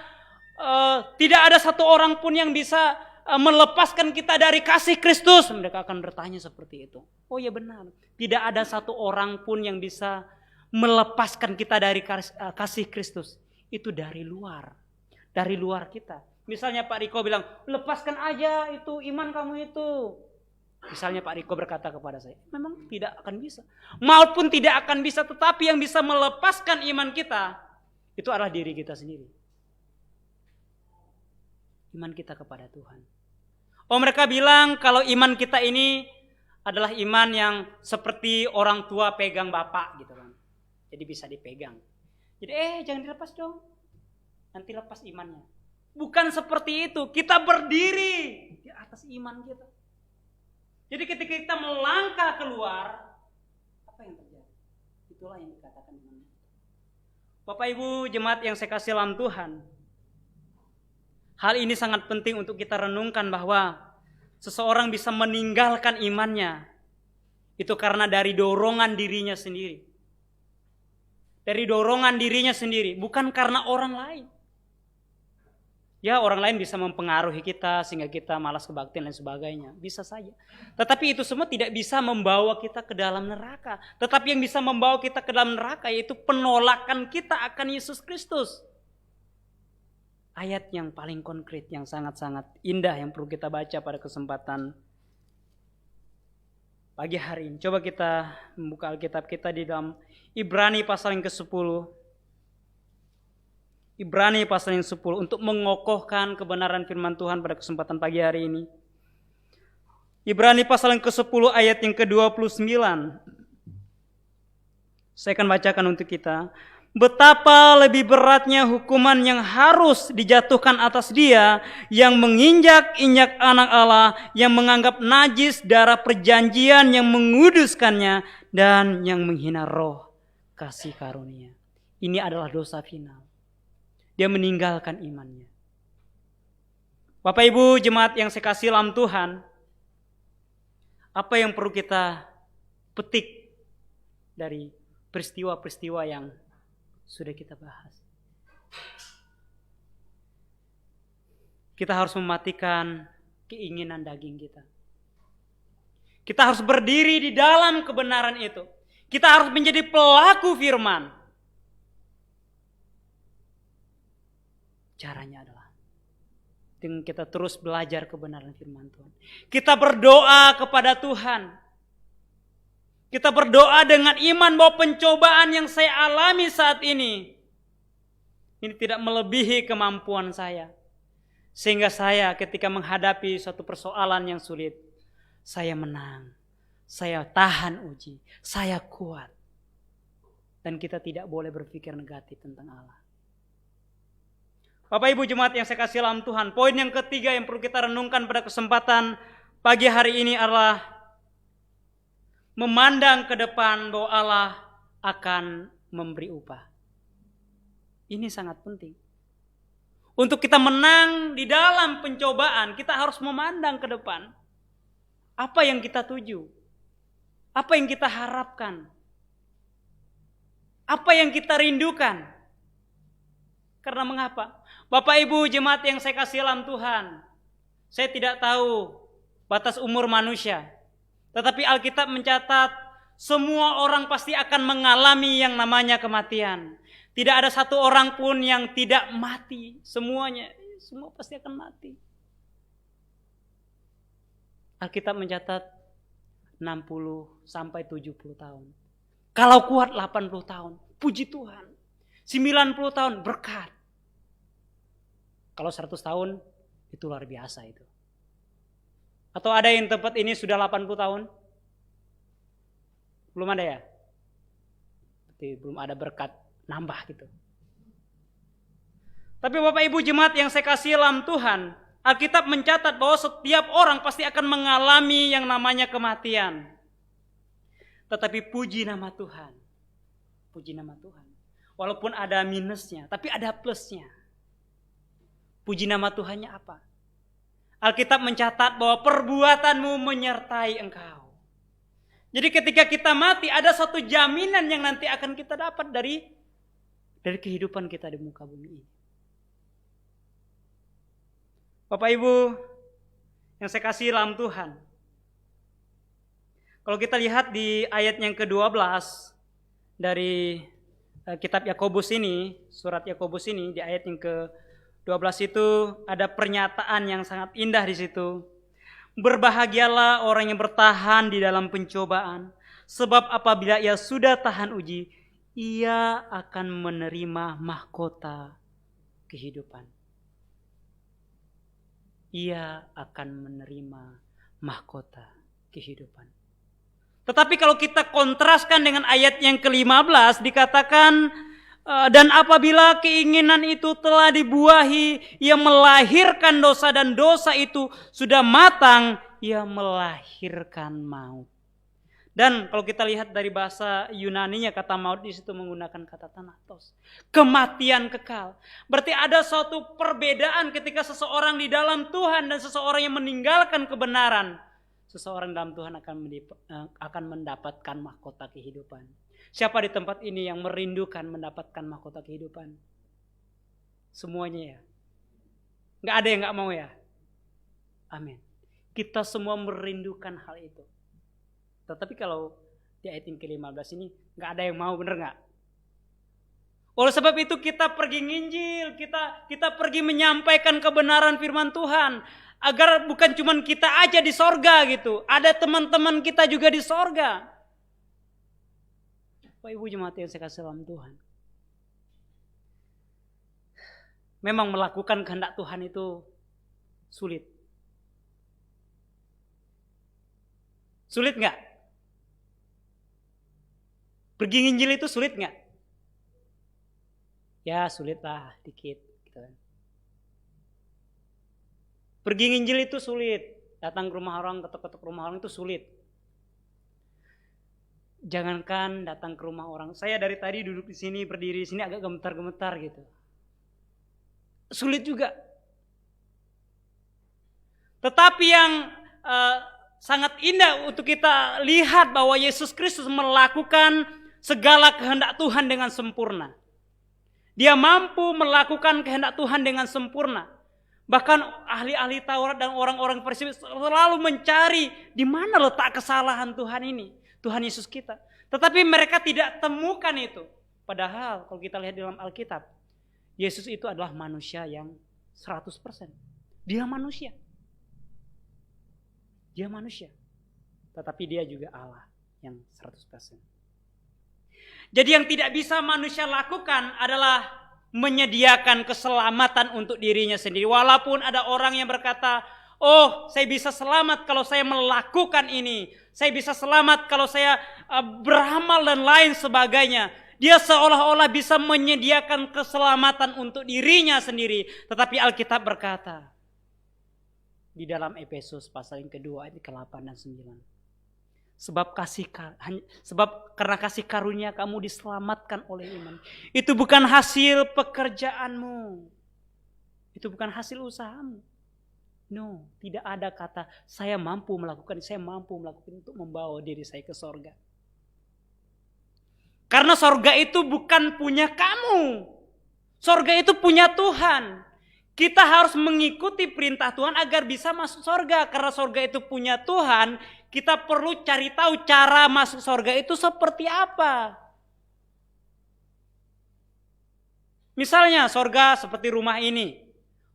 tidak ada satu orang pun yang bisa melepaskan kita dari kasih Kristus? Mereka akan bertanya seperti itu. Oh ya benar, tidak ada satu orang pun yang bisa melepaskan kita dari kasih Kristus. Itu dari luar kita. Misalnya Pak Riko bilang, lepaskan aja itu iman kamu itu. Misalnya Pak Riko berkata kepada saya, memang tidak akan bisa. Maupun tidak akan bisa, tetapi yang bisa melepaskan iman kita, itu adalah diri kita sendiri. Iman kita kepada Tuhan. Oh mereka bilang kalau iman kita ini adalah iman yang seperti orang tua pegang bapak gitu kan. Jadi bisa dipegang. Jadi jangan dilepas dong. Nanti lepas imannya. Bukan seperti itu. Kita berdiri di atas iman kita. Jadi ketika kita melangkah keluar, apa yang terjadi? Itulah yang dikatakan iman. Bapak Ibu jemaat yang saya kasih dalam Tuhan. Hal ini sangat penting untuk kita renungkan bahwa seseorang bisa meninggalkan imannya. Itu karena dari dorongan dirinya sendiri. Dari dorongan dirinya sendiri, bukan karena orang lain. Ya orang lain bisa mempengaruhi kita sehingga kita malas kebaktian dan sebagainya. Bisa saja. Tetapi itu semua tidak bisa membawa kita ke dalam neraka. Tetapi yang bisa membawa kita ke dalam neraka yaitu penolakan kita akan Yesus Kristus. Ayat yang paling konkret, yang sangat-sangat indah yang perlu kita baca pada kesempatan pagi hari ini. Coba kita membuka Alkitab kita di dalam Ibrani pasal yang ke-10. Ibrani pasal yang 10 untuk mengokohkan kebenaran firman Tuhan pada kesempatan pagi hari ini. Ibrani pasal yang ke-10 ayat yang ke-29. Saya akan bacakan untuk kita. betapa lebih beratnya hukuman yang harus dijatuhkan atas dia yang menginjak-injak anak Allah, yang menganggap najis darah perjanjian yang menguduskannya, dan yang menghina roh kasih karunia. Ini adalah dosa final. Dia meninggalkan imannya. Bapak Ibu jemaat yang saya kasih dalam Tuhan, apa yang perlu kita petik dari peristiwa-peristiwa yang sudah kita bahas? Kita harus mematikan keinginan daging kita. Kita harus berdiri di dalam kebenaran itu. Kita harus menjadi pelaku firman. Caranya adalah dengan kita terus belajar kebenaran firman Tuhan. Kita berdoa kepada Tuhan. Kita berdoa dengan iman bahwa pencobaan yang saya alami saat ini tidak melebihi kemampuan saya. Sehingga saya ketika menghadapi suatu persoalan yang sulit, saya menang. Saya tahan uji. Saya kuat. Dan kita tidak boleh berpikir negatif tentang Allah. Bapak Ibu jemaat yang saya kasih dalam Tuhan, poin yang ketiga yang perlu kita renungkan pada kesempatan pagi hari ini adalah memandang ke depan bahwa Allah akan memberi upah. Ini sangat penting. Untuk kita menang di dalam pencobaan, kita harus memandang ke depan. Apa yang kita tuju? Apa yang kita harapkan? Apa yang kita rindukan? Karena mengapa? Bapak Ibu jemaat yang saya kasih dalam Tuhan, saya tidak tahu batas umur manusia. Tetapi Alkitab mencatat semua orang pasti akan mengalami yang namanya kematian. Tidak ada satu orang pun yang tidak mati. Semua pasti akan mati. Alkitab mencatat 60 sampai 70 tahun. Kalau kuat 80 tahun. Puji Tuhan. 90 tahun berkat. Kalau 100 tahun itu luar biasa itu. Atau ada yang tempat ini sudah 80 tahun? Belum ada ya? Berarti belum ada berkat nambah gitu. Tapi Bapak Ibu jemaat yang saya kasih dalam Tuhan, Alkitab mencatat bahwa setiap orang pasti akan mengalami yang namanya kematian. Tetapi puji nama Tuhan. Puji nama Tuhan. Walaupun ada minusnya, tapi ada plusnya. Puji nama Tuhannya apa? Alkitab mencatat bahwa perbuatanmu menyertai engkau. Jadi ketika kita mati ada satu jaminan yang nanti akan kita dapat dari kehidupan kita di muka bumi ini. Bapak Ibu yang saya kasih dalam Tuhan. Kalau kita lihat di ayat yang ke-12 dari kitab Yakobus ini, surat Yakobus ini di ayat yang ke-12 itu ada pernyataan yang sangat indah di situ. Berbahagialah orang yang bertahan di dalam pencobaan, sebab apabila ia sudah tahan uji, ia akan menerima mahkota kehidupan. Ia akan menerima mahkota kehidupan. Tetapi kalau kita kontraskan dengan ayat yang ke-15 dikatakan, dan apabila keinginan itu telah dibuahi, ia melahirkan dosa dan dosa itu sudah matang, ia melahirkan maut. Dan kalau kita lihat dari bahasa Yunaninya kata maut di situ menggunakan kata thanatos, kematian kekal. Berarti ada suatu perbedaan ketika seseorang di dalam Tuhan dan seseorang yang meninggalkan kebenaran. Seseorang dalam Tuhan akan mendapatkan mahkota kehidupan. Siapa di tempat ini yang merindukan mendapatkan mahkota kehidupan? Semuanya ya. Nggak ada yang nggak mau ya. Amin. Kita semua merindukan hal itu. Tetapi kalau di ayat yang ke-15 ini nggak ada yang mau, bener nggak? Oleh sebab itu kita pergi nginjil, kita pergi menyampaikan kebenaran firman Tuhan. Agar bukan cuma kita aja di sorga gitu. Ada teman-teman kita juga di sorga. Bapak Ibu jemaat yang saya kasih dalam Tuhan. Memang melakukan kehendak Tuhan itu sulit. Sulit nggak? Pergi nginjil itu sulit nggak? Ya sulit lah dikit. Gitu. Pergi nginjil itu sulit. Datang ke rumah orang, ketuk-ketuk rumah orang itu sulit. Jangankan datang ke rumah orang. Saya dari tadi duduk di sini, berdiri di sini agak gemetar-gemetar gitu. Sulit juga. Tetapi yang sangat indah untuk kita lihat bahwa Yesus Kristus melakukan segala kehendak Tuhan dengan sempurna. Dia mampu melakukan kehendak Tuhan dengan sempurna. Bahkan ahli-ahli Taurat dan orang-orang Farisi selalu mencari di mana letak kesalahan Tuhan ini. Tuhan Yesus kita. Tetapi mereka tidak temukan itu. Padahal kalau kita lihat di dalam Alkitab, Yesus itu adalah manusia yang 100%. Dia manusia. Dia manusia. Tetapi dia juga Allah yang 100%. Jadi yang tidak bisa manusia lakukan adalah menyediakan keselamatan untuk dirinya sendiri. Walaupun ada orang yang berkata, oh, saya bisa selamat kalau saya melakukan ini. Saya bisa selamat kalau saya beramal dan lain sebagainya. Dia seolah-olah bisa menyediakan keselamatan untuk dirinya sendiri. Tetapi Alkitab berkata di dalam Efesus pasal yang kedua ayat ke-8 dan 9. Sebab karena kasih karunia kamu diselamatkan oleh iman. Itu bukan hasil pekerjaanmu. Itu bukan hasil usahamu. No, tidak ada kata saya mampu melakukan untuk membawa diri saya ke sorga. Karena sorga itu bukan punya kamu. Sorga itu punya Tuhan. Kita harus mengikuti perintah Tuhan agar bisa masuk sorga. Karena sorga itu punya Tuhan, kita perlu cari tahu cara masuk sorga itu seperti apa. Misalnya sorga seperti rumah ini.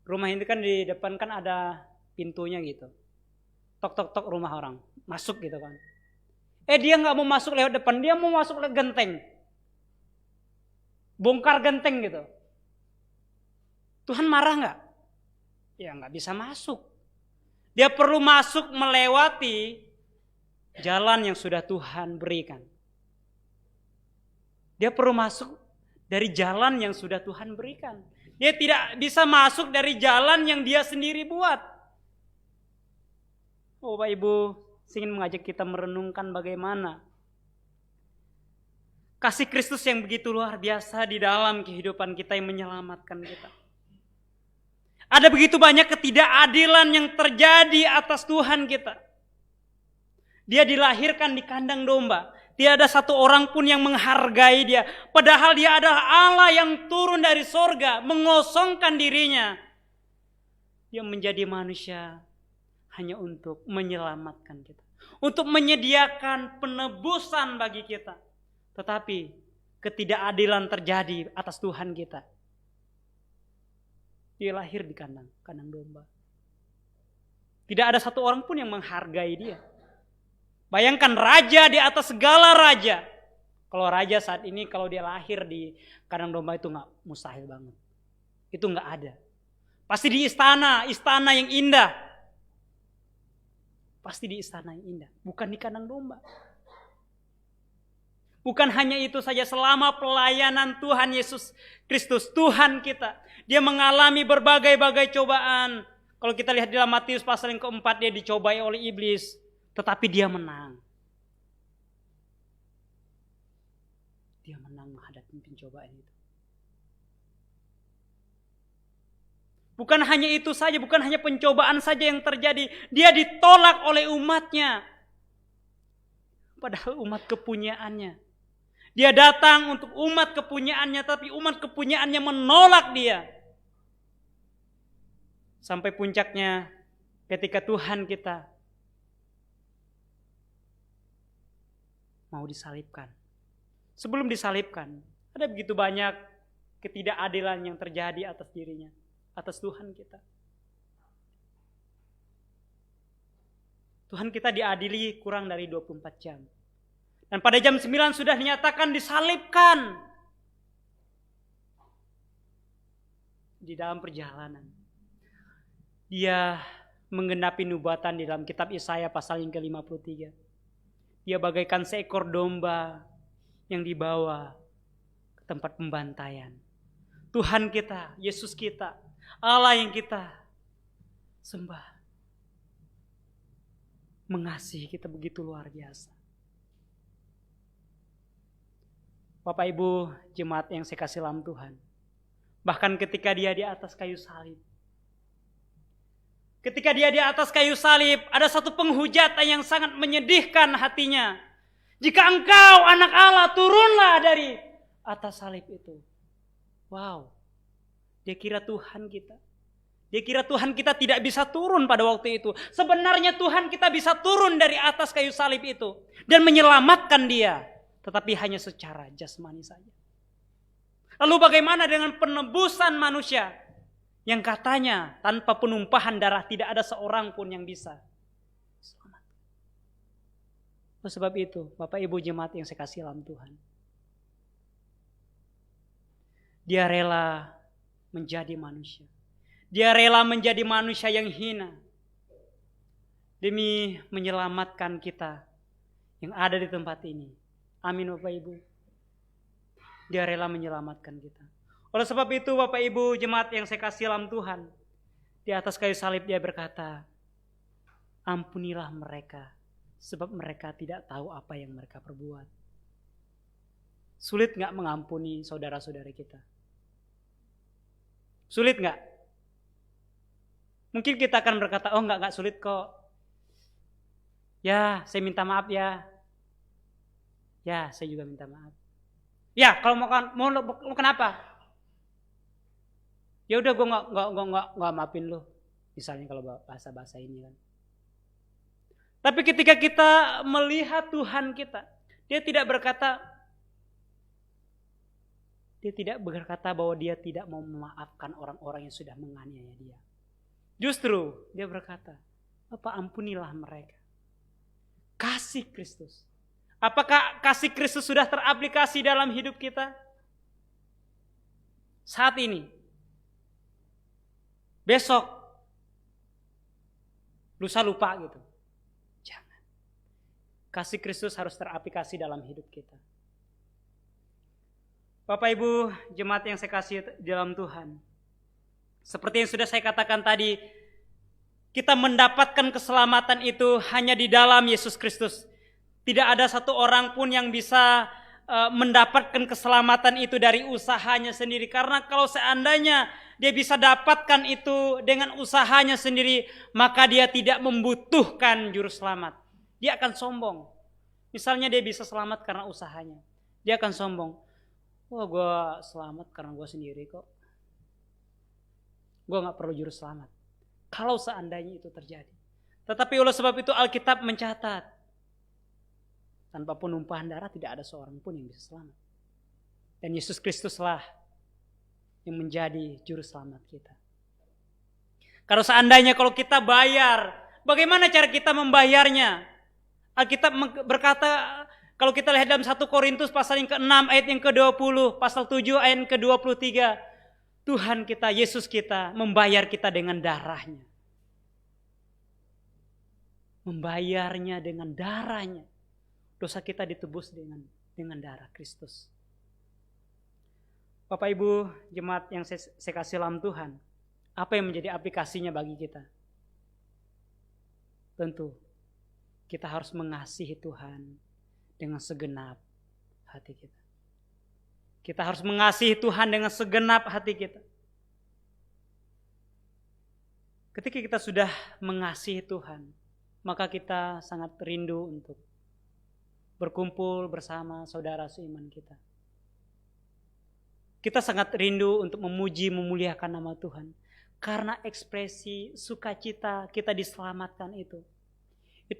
Rumah ini kan di depan kan ada pintunya gitu. Tok-tok-tok rumah orang. Masuk gitu kan. Dia gak mau masuk lewat depan. Dia mau masuk lewat genteng. Bongkar genteng gitu. Tuhan marah gak? Ya gak bisa masuk. Dia perlu masuk melewati jalan yang sudah Tuhan berikan. Dia perlu masuk dari jalan yang sudah Tuhan berikan. Dia tidak bisa masuk dari jalan yang dia sendiri buat. Oh, Bapak Ibu, saya ingin mengajak kita merenungkan bagaimana kasih Kristus yang begitu luar biasa di dalam kehidupan kita yang menyelamatkan kita. Ada begitu banyak ketidakadilan yang terjadi atas Tuhan kita. Dia dilahirkan di kandang domba. Tidak ada satu orang pun yang menghargai dia. Padahal dia adalah Allah yang turun dari sorga. Mengosongkan dirinya. Dia menjadi manusia hanya untuk menyelamatkan kita. Untuk menyediakan penebusan bagi kita. Tetapi ketidakadilan terjadi atas Tuhan kita. Dia lahir di kandang domba. Tidak ada satu orang pun yang menghargai dia. Bayangkan raja di atas segala raja. Kalau raja saat ini kalau dia lahir di kandang domba itu nggak mustahil banget. Itu nggak ada. Pasti di istana yang indah. Pasti di istana yang indah, bukan di kandang domba. Bukan hanya itu saja, selama pelayanan Tuhan Yesus Kristus, Tuhan kita, dia mengalami berbagai-bagai cobaan. Kalau kita lihat di dalam Matius pasal yang keempat, dia dicobai oleh iblis. Tetapi dia menang. Dia menang menghadapi pencobaan itu. Bukan hanya itu saja, bukan hanya pencobaan saja yang terjadi. Dia ditolak oleh umatnya. Padahal umat kepunyaannya. Dia datang untuk umat kepunyaannya, tapi umat kepunyaannya menolak dia. Sampai puncaknya ketika Tuhan kita mau disalibkan. Sebelum disalibkan, ada begitu banyak ketidakadilan yang terjadi atas dirinya, atas Tuhan kita. Tuhan kita diadili kurang dari 24 jam. Dan pada jam 9 sudah dinyatakan disalibkan. Di dalam perjalanan. Dia menggenapi nubuatan di dalam kitab Yesaya pasal yang ke-53. Dia bagaikan seekor domba yang dibawa ke tempat pembantaian. Tuhan kita, Yesus kita, Allah yang kita sembah, mengasihi kita begitu luar biasa. Bapak Ibu jemaat yang saya kasih dalam Tuhan, bahkan ketika dia di atas kayu salib, ada satu penghujatan yang sangat menyedihkan hatinya. Jika engkau anak Allah, turunlah dari atas salib itu. Wow, dia kira Tuhan kita. Dia kira Tuhan kita tidak bisa turun pada waktu itu. Sebenarnya Tuhan kita bisa turun dari atas kayu salib itu dan menyelamatkan dia. Tetapi hanya secara jasmani saja. Lalu bagaimana dengan penebusan manusia yang katanya tanpa penumpahan darah tidak ada seorang pun yang bisa selamat. Oleh sebab itu, Bapak Ibu jemaat yang saya kasih dalam Tuhan, dia rela menjadi manusia. Dia rela menjadi manusia yang hina demi menyelamatkan kita yang ada di tempat ini. Amin Bapak Ibu. Dia rela menyelamatkan kita. Oleh sebab itu Bapak Ibu jemaat yang saya kasih dalam Tuhan, di atas kayu salib dia berkata, ampunilah mereka sebab mereka tidak tahu apa yang mereka perbuat. Sulit gak mengampuni saudara-saudara kita? Sulit gak? Mungkin kita akan berkata, oh enggak sulit kok. Ya, saya minta maaf ya. Ya, saya juga minta maaf. Ya, kalau mau lo kenapa? Ya udah gue nggak maafin lo. Misalnya kalau bahasa ini kan. Tapi ketika kita melihat Tuhan kita, dia tidak berkata bahwa dia tidak mau memaafkan orang-orang yang sudah menganiaya dia. Justru dia berkata, Bapa ampunilah mereka. Kasih Kristus. Apakah kasih Kristus sudah teraplikasi dalam hidup kita? Saat ini. Besok. Lusa lupa gitu. Jangan. Kasih Kristus harus teraplikasi dalam hidup kita. Bapak Ibu jemaat yang saya kasih dalam Tuhan. Seperti yang sudah saya katakan tadi, kita mendapatkan keselamatan itu hanya di dalam Yesus Kristus. Tidak ada satu orang pun yang bisa mendapatkan keselamatan itu dari usahanya sendiri. Karena kalau seandainya dia bisa dapatkan itu dengan usahanya sendiri, maka dia tidak membutuhkan juru selamat. Dia akan sombong. Misalnya dia bisa selamat karena usahanya. Dia akan sombong. Wah, gue selamat karena gue sendiri kok. Gue gak perlu juru selamat. Kalau seandainya itu terjadi. Tetapi oleh sebab itu Alkitab mencatat, tanpa penumpahan darah tidak ada seorang pun yang bisa selamat. Dan Yesus Kristuslah yang menjadi juru selamat kita. Kalau seandainya kalau kita bayar, bagaimana cara kita membayarnya? Alkitab berkata, kalau kita lihat dalam 1 Korintus pasal yang ke-6 ayat yang ke-20, pasal 7 ayat yang ke-23, Tuhan kita, Yesus kita membayar kita dengan darahnya. Membayarnya dengan darahnya. Dosa kita ditebus dengan darah Kristus. Bapak Ibu jemaat yang saya kasih dalam Tuhan, apa yang menjadi aplikasinya bagi kita? Tentu kita harus mengasihi Tuhan dengan segenap hati kita. Kita harus mengasihi Tuhan dengan segenap hati kita. Ketika kita sudah mengasihi Tuhan, maka kita sangat rindu untuk berkumpul bersama saudara seiman kita. Kita sangat rindu untuk memuji, memuliakan nama Tuhan. Karena ekspresi sukacita kita diselamatkan itu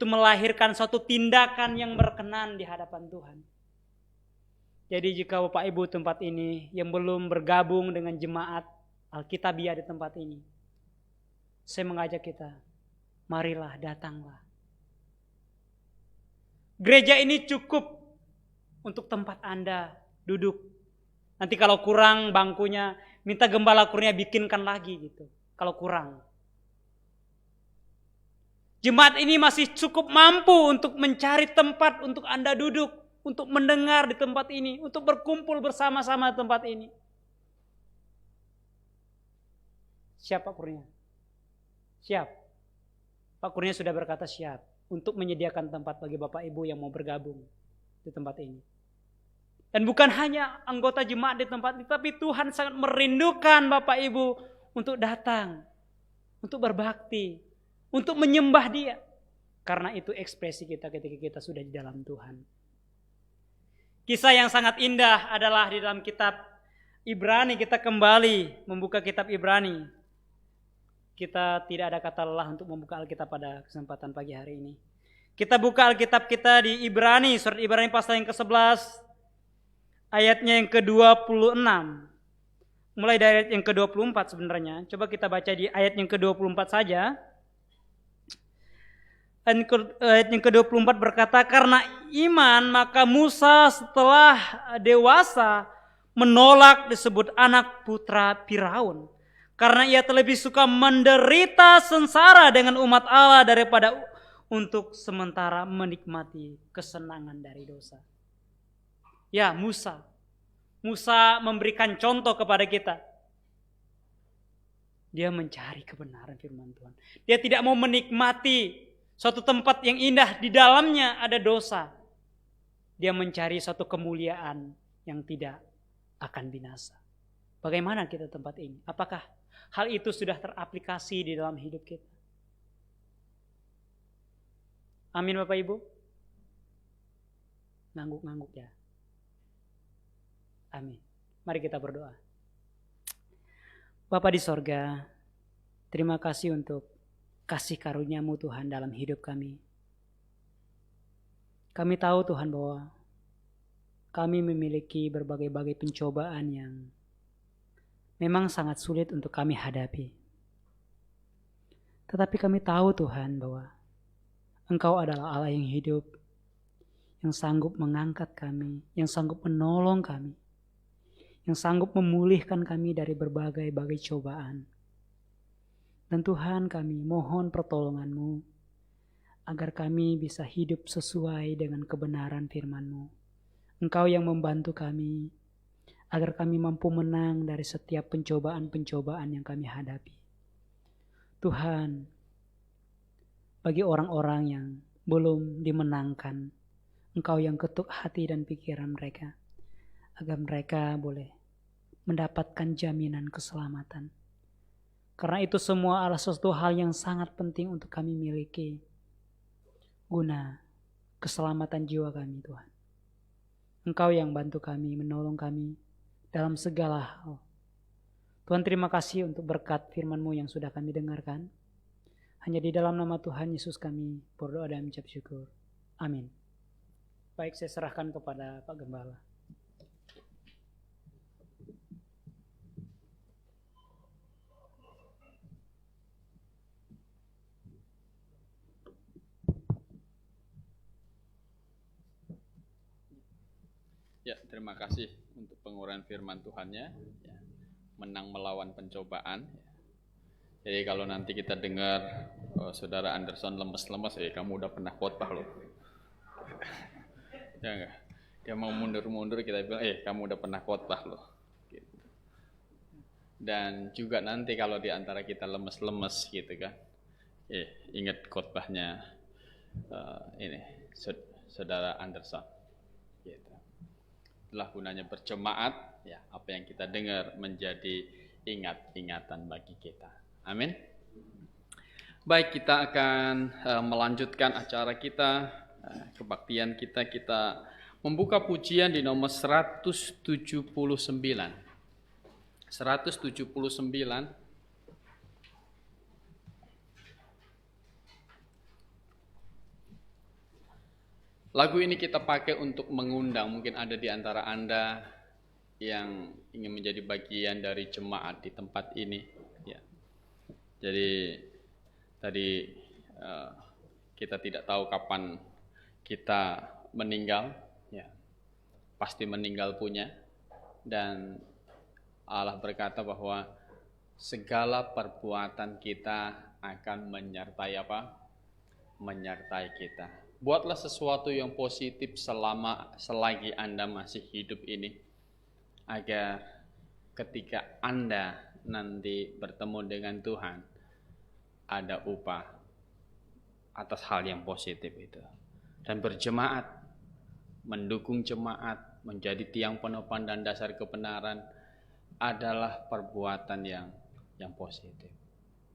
melahirkan suatu tindakan yang berkenan di hadapan Tuhan. Jadi jika Bapak Ibu tempat ini yang belum bergabung dengan jemaat Alkitabiah di tempat ini, saya mengajak kita, marilah, datanglah. Gereja ini cukup untuk tempat Anda duduk. Nanti kalau kurang bangkunya, minta gembala kurnia bikinkan lagi gitu. Kalau kurang. Jemaat ini masih cukup mampu untuk mencari tempat untuk Anda duduk. Untuk mendengar di tempat ini. Untuk berkumpul bersama-sama di tempat ini. Siap Pak Kurnia? Siap. Pak Kurnia sudah berkata siap untuk menyediakan tempat bagi Bapak Ibu yang mau bergabung di tempat ini. Dan bukan hanya anggota jemaat di tempat ini, tapi Tuhan sangat merindukan Bapak Ibu untuk datang, untuk berbakti, untuk menyembah Dia. Karena itu ekspresi kita ketika kita sudah di dalam Tuhan. Kisah yang sangat indah adalah di dalam kitab Ibrani. Kita kembali membuka kitab Ibrani. Kita tidak ada kata lelah untuk membuka Alkitab pada kesempatan pagi hari ini. Kita buka Alkitab kita di Ibrani, surat Ibrani pasal yang ke-11, ayatnya yang ke-26. Mulai dari ayat yang ke-24 sebenarnya. Coba kita baca di ayat yang ke-24 saja. Ayat yang ke-24 berkata, karena iman maka Musa setelah dewasa menolak disebut anak putra Firaun. Karena ia terlebih suka menderita sengsara dengan umat Allah daripada untuk sementara menikmati kesenangan dari dosa. Ya, Musa memberikan contoh kepada kita. Dia mencari kebenaran firman Tuhan. Dia tidak mau menikmati suatu tempat yang indah, di dalamnya ada dosa. Dia mencari suatu kemuliaan yang tidak akan binasa. Bagaimana kita tempat ini? Apakah hal itu sudah teraplikasi di dalam hidup kita? Amin Bapak Ibu? Ngangguk-ngangguk ya. Amin. Mari kita berdoa. Bapa di sorga, terima kasih untuk kasih karunia-Mu Tuhan dalam hidup kami. Kami tahu Tuhan bahwa kami memiliki berbagai-bagai pencobaan yang memang sangat sulit untuk kami hadapi. Tetapi kami tahu Tuhan bahwa Engkau adalah Allah yang hidup, yang sanggup mengangkat kami, yang sanggup menolong kami, yang sanggup memulihkan kami dari berbagai-bagai cobaan. Dan Tuhan, kami mohon pertolongan-Mu agar kami bisa hidup sesuai dengan kebenaran firman-Mu. Engkau yang membantu kami agar kami mampu menang dari setiap pencobaan-pencobaan yang kami hadapi. Tuhan, bagi orang-orang yang belum dimenangkan, Engkau yang ketuk hati dan pikiran mereka, agar mereka boleh mendapatkan jaminan keselamatan. Karena itu semua adalah sesuatu hal yang sangat penting untuk kami miliki, guna keselamatan jiwa kami Tuhan. Engkau yang bantu kami, menolong kami dalam segala hal. Tuhan, terima kasih untuk berkat firman-Mu yang sudah kami dengarkan. Hanya di dalam nama Tuhan Yesus kami berdoa dan mengucap syukur. Amin. Baik, saya serahkan kepada Pak Gembala. Ya, terima kasih untuk pengurahan firman Tuhannya. Ya, menang melawan pencobaan. Jadi kalau nanti kita dengar Saudara Anderson lemes-lemes, kamu udah pernah khotbah loh. Ya enggak? Dia mau mundur-mundur, kita bilang, kamu udah pernah khotbah loh. Gitu. Dan juga nanti kalau di antara kita lemes-lemes gitu kan, ingat khotbahnya ini Saudara Anderson. Gitu. Itulah gunanya berjemaat, ya, apa yang kita dengar menjadi ingat-ingatan bagi kita. Amin. Baik, kita akan melanjutkan acara kita, kebaktian kita. Kita membuka pujian di nomor 179. 179. Lagu ini kita pakai untuk mengundang, mungkin ada di antara Anda yang ingin menjadi bagian dari jemaat di tempat ini. Ya. Jadi tadi kita tidak tahu kapan kita meninggal, ya. Pasti meninggal punya. Dan Allah berkata bahwa segala perbuatan kita akan menyertai apa? Menyertai kita. Buatlah sesuatu yang positif selagi Anda masih hidup ini, agar ketika Anda nanti bertemu dengan Tuhan, ada upah atas hal yang positif itu. Dan berjemaat, mendukung jemaat, menjadi tiang penopang dan dasar kebenaran adalah perbuatan yang positif.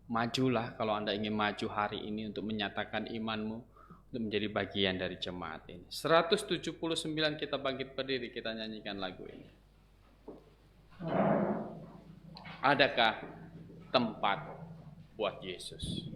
Majulah kalau Anda ingin maju hari ini untuk menyatakan imanmu, untuk menjadi bagian dari jemaat ini. 179 kita bangkit berdiri, kita nyanyikan lagu ini. Adakah tempat buat Yesus?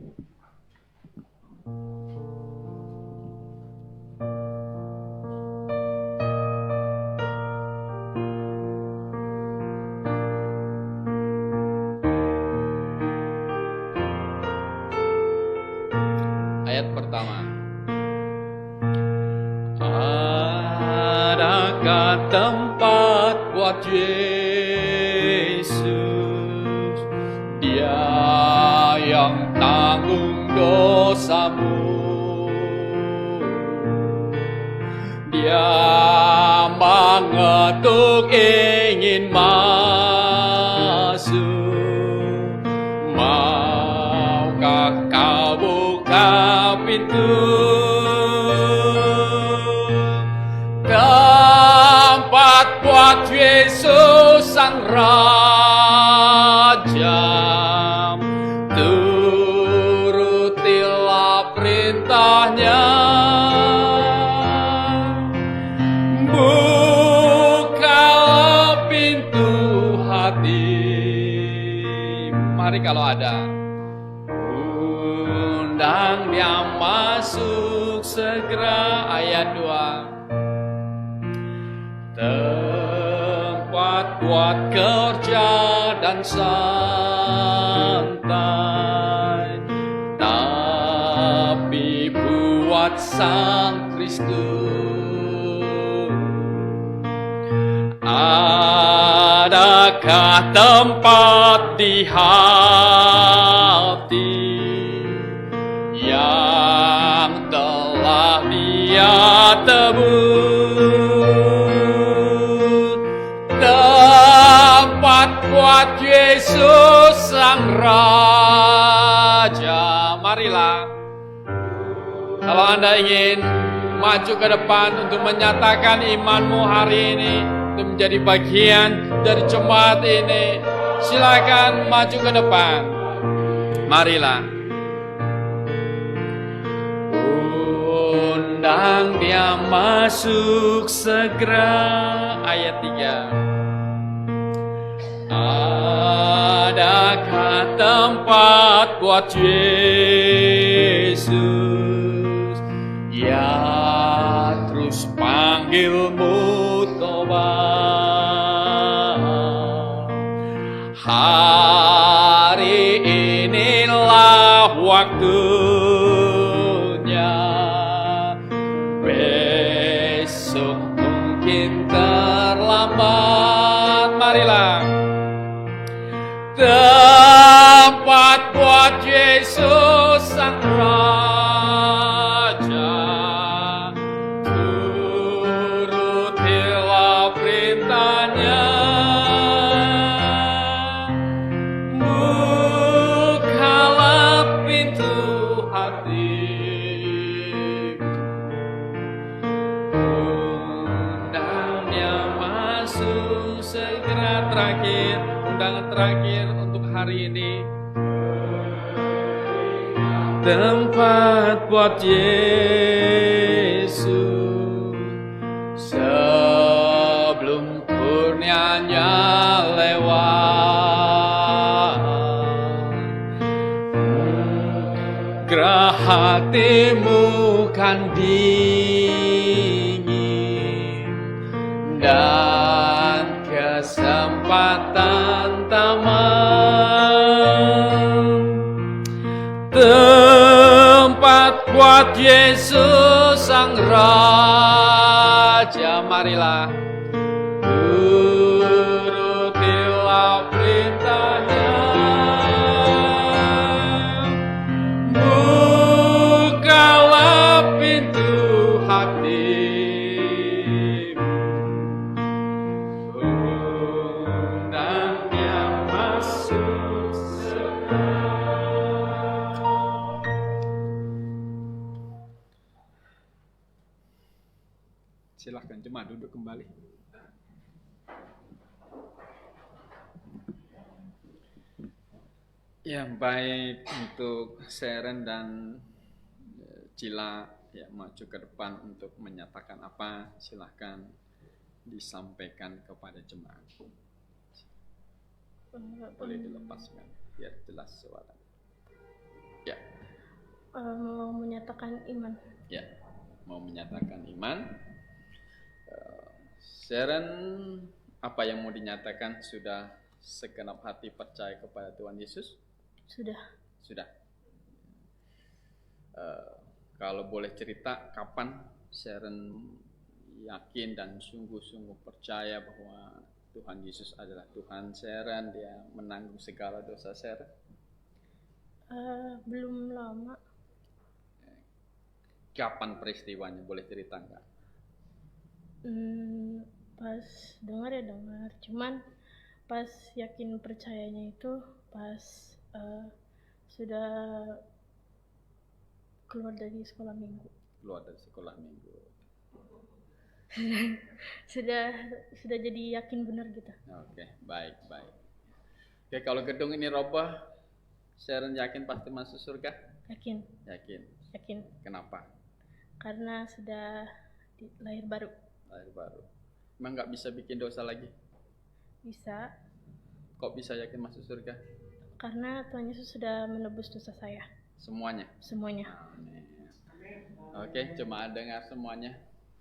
Ayat pertama. Adakah tempat buat Yesus, Dia yang tanggung dosamu, Dia mengetuk ingin masuk. Maukah kau buka pintu? Tempat buat Yesus Sang Raja, turutilah perintahnya. Bukalah pintu hati. Mari kalau ada, undang Dia masuk segera. Ayat 2. Tempat buat kerja dan santai, tapi buat Sang Kristus. Adakah tempat di hati yang telah Dia tebus? Tempat buat Yesus Sang Raja. Marilah, kalau Anda ingin maju ke depan untuk menyatakan imanmu hari ini, untuk menjadi bagian dari jemaat ini, silakan maju ke depan. Marilah. Undang Dia masuk segera. Ayat 3. Adakah tempat buat Yesus, Ya terus panggilmu tobat? Hari inilah waktunya, besok mungkin terlambat. Marilah. Tempat buat Yesus Sang Raja, turutilah perintahnya. Bukalah pintu hati. Undang Dia masuk segera. Terakhir, undangan terakhir untuk hari ini. Tempat buat Yesus sebelum kurnianya lewat. Gerah hatimu kan dingin dan kesempatan tamat. Tempat buat Yesus Sang Raja. Marilah, turutilah perintahnya. Bukalah pintu hati. Undang Dia masuk Silahkan jemaat duduk kembali. Ya, baik, untuk Sharon dan Cila ya maju ke depan untuk menyatakan apa, silahkan disampaikan kepada jemaat. Boleh dilepaskan biar jelas suara. Ya. Mau menyatakan iman. Ya, mau menyatakan iman. Sharon, apa yang mau dinyatakan? Sudah segenap hati percaya kepada Tuhan Yesus? Sudah. Kalau boleh cerita, kapan Sharon yakin dan sungguh-sungguh percaya bahwa Tuhan Yesus adalah Tuhan Sharon, dia menanggung segala dosa Sharon? Belum lama. Kapan peristiwanya, boleh cerita nggak? Pas dengar. Cuman pas yakin percayanya itu pas sudah keluar dari sekolah minggu. Sudah jadi yakin benar gitu. Oke, baik. Oke, kalau gedung ini roboh, Sharon yakin pasti masuk surga? Yakin. Kenapa? Karena sudah lahir baru. Emang nggak bisa bikin dosa lagi? Bisa. Kok bisa yakin masuk surga? Karena Tuhan Yesus sudah menebus dosa saya. Semuanya? Amin. Oke, jemaat dengar semuanya.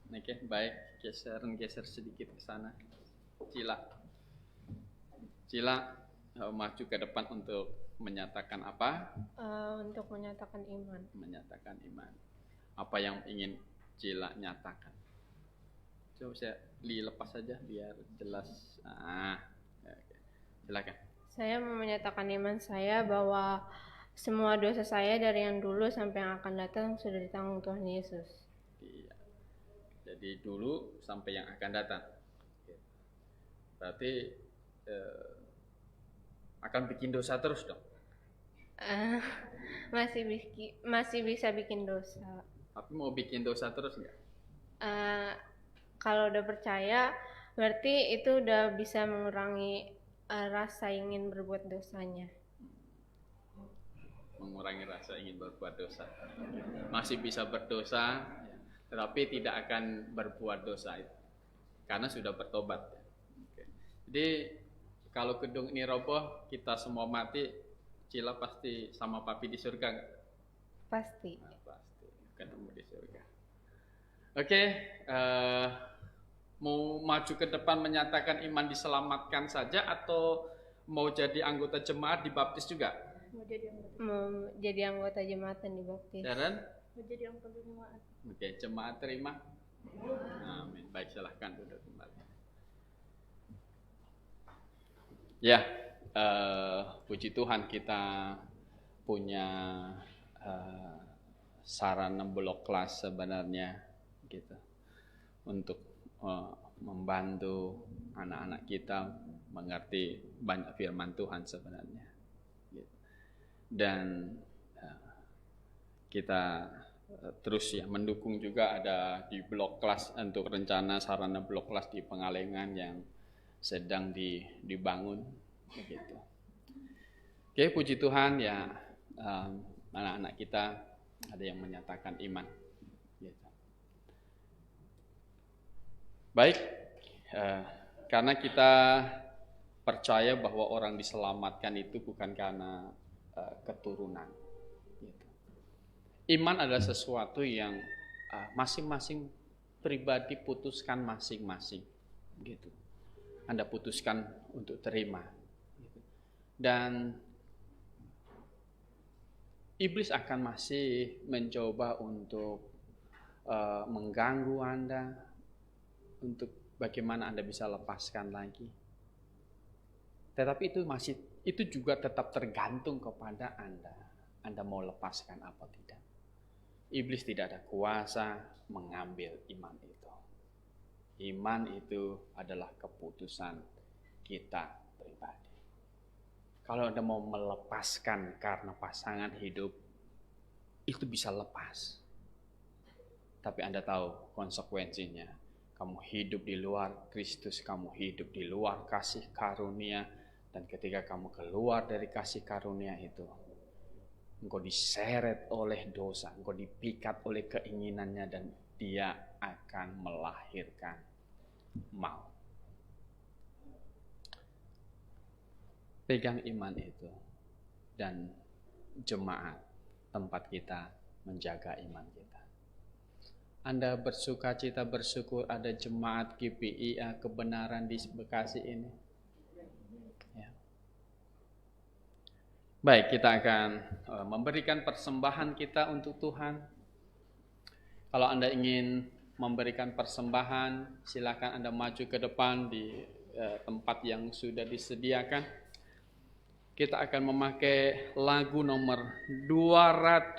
Oke, baik. Geser sedikit ke sana. Cila, maju ke depan untuk menyatakan apa? Untuk menyatakan iman. Apa yang ingin Cila nyatakan? Coba saya lepas saja biar jelas. Oke. Silakan. Saya mau menyatakan iman saya bahwa semua dosa saya dari yang dulu sampai yang akan datang sudah ditanggung Tuhan Yesus. Iya. Jadi dulu sampai yang akan datang. Berarti akan bikin dosa terus dong? Masih bisa bikin dosa. Tapi mau bikin dosa terus nggak? Kalau udah percaya, berarti itu udah bisa mengurangi rasa ingin berbuat dosanya. Mengurangi rasa ingin berbuat dosa. Masih bisa berdosa, tetapi tidak akan berbuat dosa itu, karena sudah bertobat. Oke. Jadi kalau gedung ini roboh, kita semua mati, Cila pasti sama Papi di surga nggak? Pasti. Pasti ketemu di surga. Oke, mau maju ke depan menyatakan iman diselamatkan saja atau mau jadi anggota jemaat dibaptis juga? Mau jadi anggota jemaat dan dibaptis. Sharon? Mau jadi anggota jemaat. Oke, jemaat terima. Amin. Baik, silahkan duduk kembali. Ya, puji Tuhan kita punya sarana blok kelas sebenarnya gitu untuk membantu anak-anak kita mengerti banyak firman Tuhan sebenarnya gitu. Dan kita terus ya mendukung juga ada di blok kelas untuk rencana sarana blok kelas di Pengalengan yang sedang dibangun begitu. Oke, puji Tuhan ya, anak-anak kita ada yang menyatakan iman gitu. Baik, karena kita percaya bahwa orang diselamatkan itu bukan karena keturunan gitu. Iman adalah sesuatu yang masing-masing pribadi putuskan masing-masing gitu. Anda putuskan untuk terima gitu. Dan iblis akan masih mencoba untuk mengganggu Anda untuk bagaimana Anda bisa lepaskan lagi. Tetapi itu juga tetap tergantung kepada Anda. Anda mau lepaskan apa tidak. Iblis tidak ada kuasa mengambil iman itu. Iman itu adalah keputusan kita pribadi. Kalau Anda mau melepaskan karena pasangan hidup, itu bisa lepas. Tapi Anda tahu konsekuensinya. kamu hidup di luar Kristus, kamu hidup di luar kasih karunia. Dan ketika kamu keluar dari kasih karunia itu, engkau diseret oleh dosa, engkau dipikat oleh keinginannya, dan dia akan melahirkan maut. Pegang iman itu, dan jemaat tempat kita menjaga iman kita. Anda bersukacita bersyukur ada jemaat GPIA Kebenaran di Bekasi ini. Ya. Baik, kita akan memberikan persembahan kita untuk Tuhan. Kalau Anda ingin memberikan persembahan, silakan Anda maju ke depan di tempat yang sudah disediakan. Kita akan memakai lagu nomor 200.